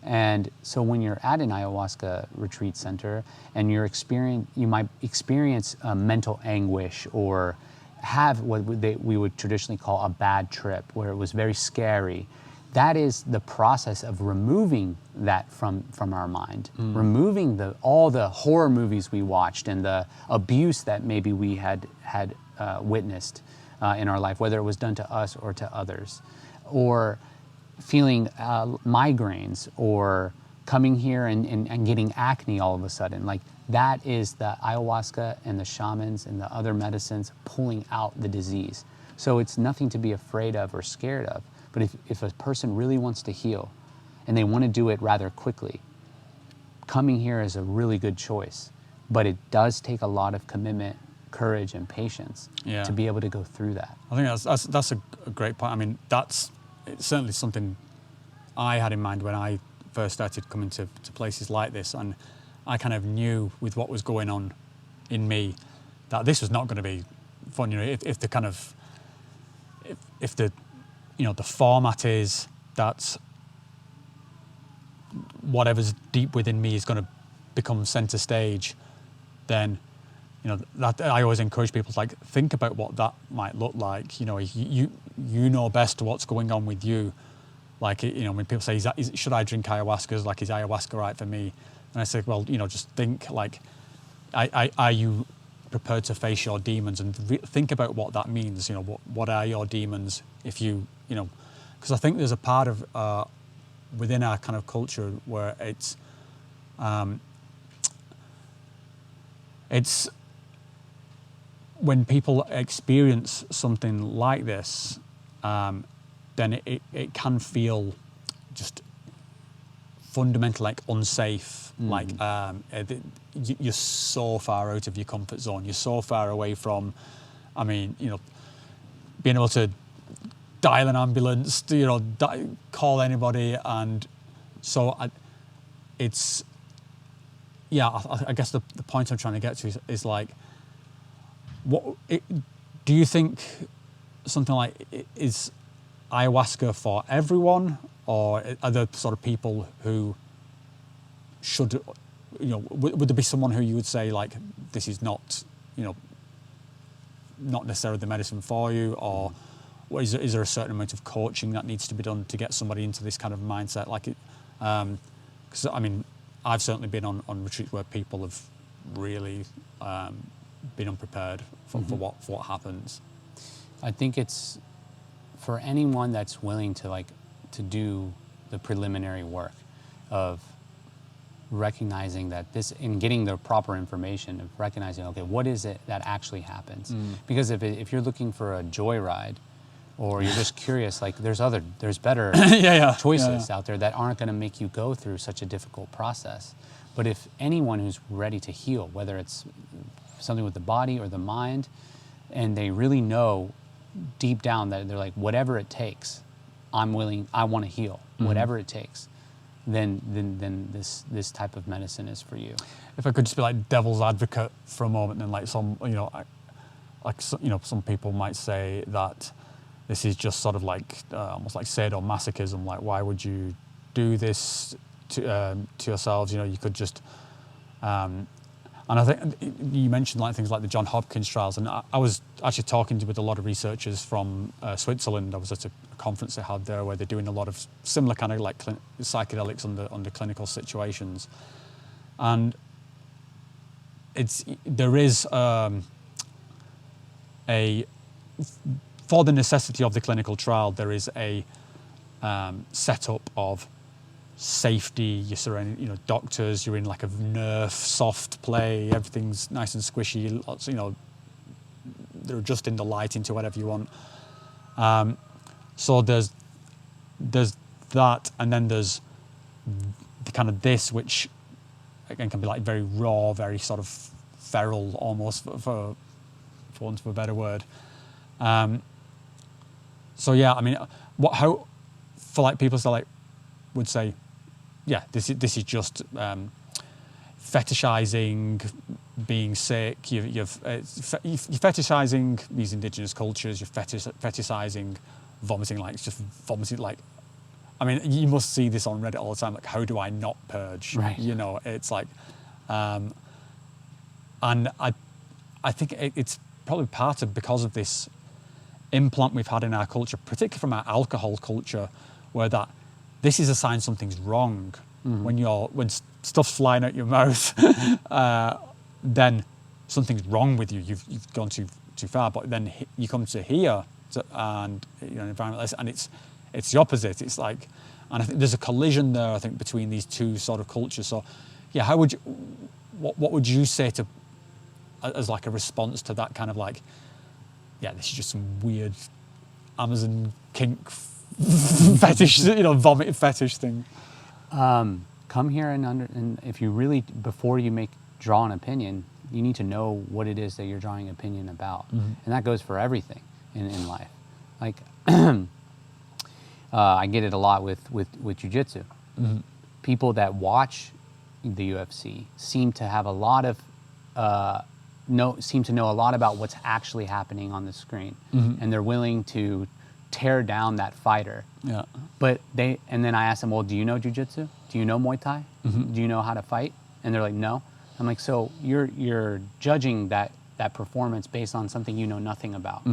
And so when you're at an ayahuasca retreat center and you might experience mental anguish or have what we would traditionally call a bad trip, where it was very scary. That is the process of removing that from our mind, removing all the horror movies we watched and the abuse that maybe we had witnessed in our life, whether it was done to us or to others, or feeling migraines, or coming here and getting acne all of a sudden. Like, that is the ayahuasca and the shamans and the other medicines pulling out the disease. So it's nothing to be afraid of or scared of. But if a person really wants to heal and they want to do it rather quickly, coming here is a really good choice. But it does take a lot of commitment, courage, and patience to be able to go through that. I think that's a great point. I mean, it's certainly something I had in mind when I first started coming to places like this, and I kind of knew with what was going on in me that this was not going to be fun. If the format is that whatever's deep within me is going to become center stage, then that I always encourage people to think about what that might look like. You know best what's going on with you. When people say, should I drink ayahuasca? Is ayahuasca right for me? And I say, well, just think are you prepared to face your demons and think about what that means? What are your demons? If because I think there's a part of within our kind of culture where it's when people experience something like this, then it can feel just fundamentally unsafe. You're so far out of your comfort zone. You're so far away from, being able to dial an ambulance, call anybody, and so I guess the point I'm trying to get to is do you think something like is ayahuasca for everyone, or are there sort of people who should, would there be someone who you would say this is not, not necessarily the medicine for you, or is there a certain amount of coaching that needs to be done to get somebody into this kind of mindset? Like, because I mean, I've certainly been on retreats where people have really been unprepared for what happens. I think it's for anyone that's willing to do the preliminary work of recognizing that in getting the proper information, of recognizing, okay, what is it that actually happens? Because if you're looking for a joyride, or you're just curious, like there's better choices out there that aren't going to make you go through such a difficult process. But if anyone who's ready to heal, whether it's something with the body or the mind, and they really know deep down that they're like, whatever it takes, I want to heal, whatever it takes, then this type of medicine is for you. If I could just be like devil's advocate for a moment, then like some people might say that this is just sort of like almost like sadomasochism. Like, why would you do this to yourselves? You could just. And I think you mentioned like things like the John Hopkins trials, and I was actually talking with a lot of researchers from Switzerland. I was at a conference they had there where they're doing a lot of similar kind of like psychedelics under clinical situations, and there is for the necessity of the clinical trial, there is a setup of safety. You're surrounded, doctors. You're in like a Nerf soft play. Everything's nice and squishy. Lots, they're adjusting the lighting to whatever you want. So there's that, and then there's the kind of this, which again can be like very raw, very sort of feral, almost for want of a better word. So yeah, I mean, how for like people would say, yeah, this is just fetishizing being sick. You're fetishizing these indigenous cultures. You're fetishizing vomiting, like it's just vomiting. Like, I mean, you must see this on Reddit all the time. Like, how do I not purge? Right. It's like, and I think it's probably part of because of this implant we've had in our culture, particularly from our alcohol culture, where that this is a sign something's wrong. When stuff's flying out your mouth, then something's wrong with you. You've gone too far. But then you come to here, and environment, and it's the opposite. It's like, and I think there's a collision there. I think between these two sort of cultures. So, yeah, how would you? What would you say as like a response to that kind of like, yeah, this is just some weird Amazon kink fetish, vomit fetish thing. Come here and if you really, before you draw an opinion, you need to know what it is that you're drawing an opinion about. And that goes for everything in life. Like, I get it a lot with jiu-jitsu. People that watch the UFC seem to have a lot of, seem to know a lot about what's actually happening on the screen. And they're willing to tear down that fighter. Yeah. But and then I ask them, well, do you know jiu-jitsu? Do you know Muay Thai? Do you know how to fight? And they're like, no. I'm like, so you're judging that performance based on something you know nothing about.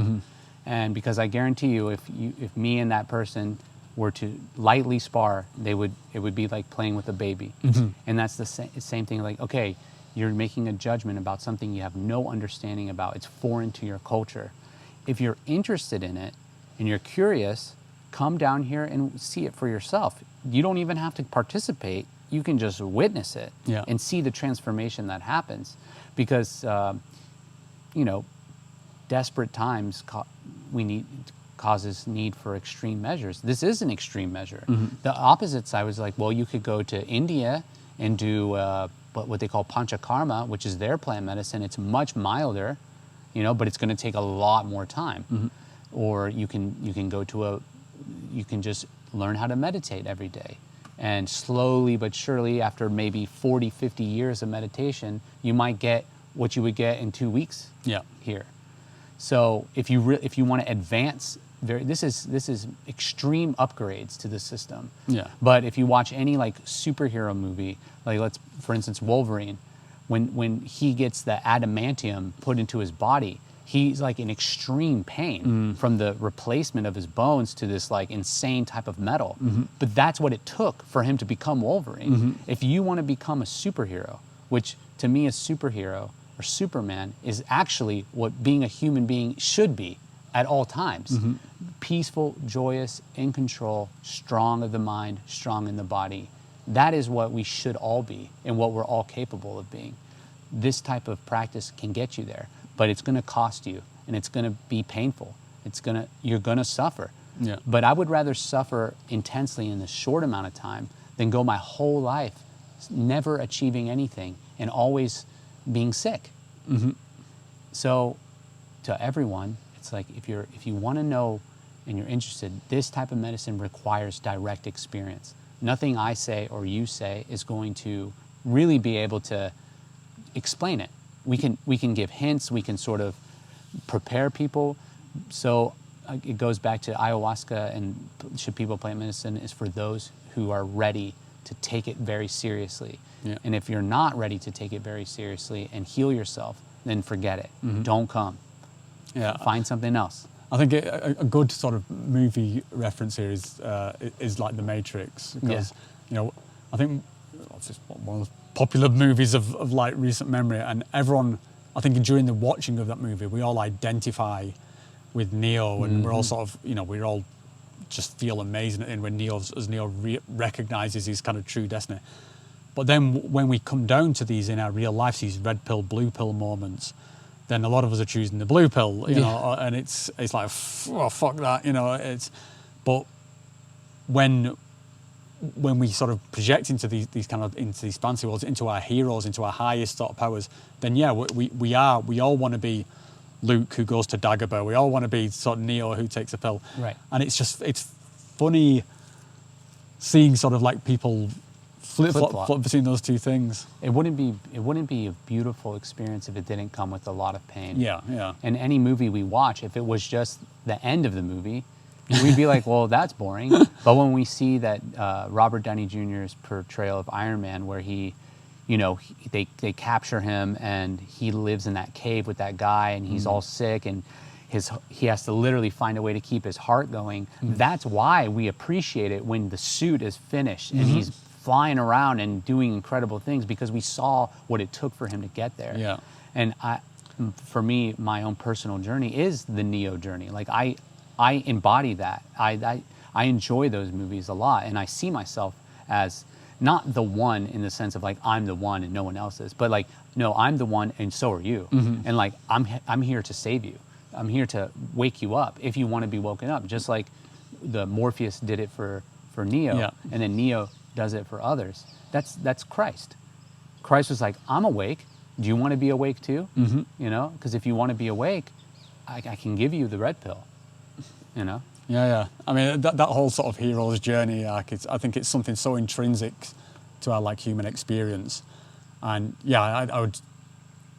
And because I guarantee you, if me and that person were to lightly spar, it would be like playing with a baby. And that's the same thing. Like, okay, you're making a judgment about something you have no understanding about. It's foreign to your culture. If you're interested in it and you're curious, come down here and see it for yourself. You don't even have to participate. You can just witness it and see the transformation that happens. Because, desperate times causes need for extreme measures. This is an extreme measure. The opposite side was like, well, you could go to India and do what they call panchakarma, which is their plant medicine. It's much milder, but it's going to take a lot more time. Or you can go to you can just learn how to meditate every day. And slowly but surely, after maybe 40, 50 years of meditation, you might get what you would get in 2 weeks here. So if you want to advance, this is extreme upgrades to the system. Yeah. But if you watch any like superhero movie, like for instance, Wolverine, when he gets the adamantium put into his body, he's like in extreme pain from the replacement of his bones to this like insane type of metal. But that's what it took for him to become Wolverine. If you want to become a superhero, which to me a superhero or Superman is actually what being a human being should be at all times. Peaceful, joyous, in control, strong of the mind, strong in the body. That is what we should all be and what we're all capable of being. This type of practice can get you there, but it's going to cost you and it's going to be painful. You're going to suffer. Yeah. But I would rather suffer intensely in this short amount of time than go my whole life never achieving anything and always being sick. So to everyone, it's like if you want to know and you're interested, this type of medicine requires direct experience. Nothing I say or you say is going to really be able to explain it. We can give hints, we can sort of prepare people. So it goes back to ayahuasca and should people plant medicine is for those who are ready to take it very seriously. Yeah. And if you're not ready to take it very seriously and heal yourself, then forget it. Don't come. Yeah. Find something else. I think a good sort of movie reference here is like The Matrix, because you know, I think it's just one of the popular movies of like recent memory, and everyone, I think during the watching of that movie, we all identify with Neo, and we're all sort of, you know, we all just feel amazing and when Neo recognizes his kind of true destiny. But then when we come down to these in our real lives, these red pill, blue pill moments, then a lot of us are choosing the blue pill, you know, and it's like, oh, fuck that, you know. But when we sort of project into these kind of into these fancy worlds, into our heroes, into our highest sort of powers, then we all want to be Luke who goes to Dagobah. We all want to be sort of Neo who takes a pill, Right? And it's funny seeing sort of like people flip between those two things. It wouldn't be a beautiful experience if it didn't come with a lot of pain. Yeah. And any movie we watch, if it was just the end of the movie, we'd be like, well, that's boring. But when we see that Robert Downey Jr.'s portrayal of Iron Man, where he, you know, they capture him and he lives in that cave with that guy and he's all sick and he has to literally find a way to keep his heart going. That's why we appreciate it when the suit is finished and he's flying around and doing incredible things, because we saw what it took for him to get there. Yeah. And for me, my own personal journey is the Neo journey. Like I embody that. I enjoy those movies a lot, and I see myself as not the one in the sense of like I'm the one and no one else is, but like no, I'm the one and so are you. And like I'm here to save you. I'm here to wake you up if you want to be woken up. Just like the Morpheus did it for Neo, and then Neo does it for others. That's Christ. Christ was like, I'm awake. Do you want to be awake too? You know, because if you want to be awake, I can give you the red pill. You know. Yeah. I mean, that whole sort of hero's journey arc, I think it's something so intrinsic to our like human experience, and I would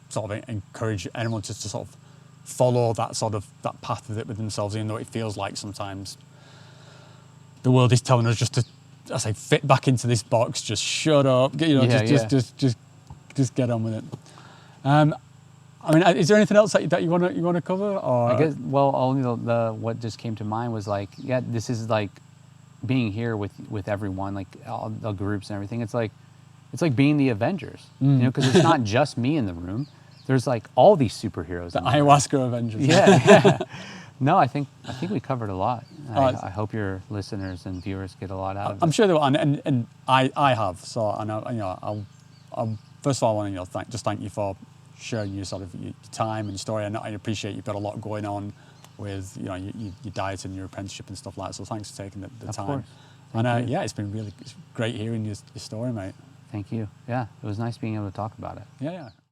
sort of encourage anyone to sort of follow that path with it with themselves, even though it feels like sometimes the world is telling us just to, I say, fit back into this box, just shut up, you know, just get on with it. I mean, is there anything else that you want to cover? Or I guess, well, only the what just came to mind was like, this is like being here with everyone, like all the groups and everything. It's like being the Avengers, you know, because it's not just me in the room. There's like all these superheroes. The ayahuasca Avengers. Yeah. No, I think we covered a lot. I hope your listeners and viewers get a lot out of it. I'm sure they will, and I have. So I know, you know, I'll first of all, I want to thank you for sharing your sort of your time and story. And I appreciate you've got a lot going on with, you know, your diet and your apprenticeship and stuff like that. So thanks for taking the time. Course. And it's been it's great hearing your story, mate. Thank you. Yeah, it was nice being able to talk about it. Yeah.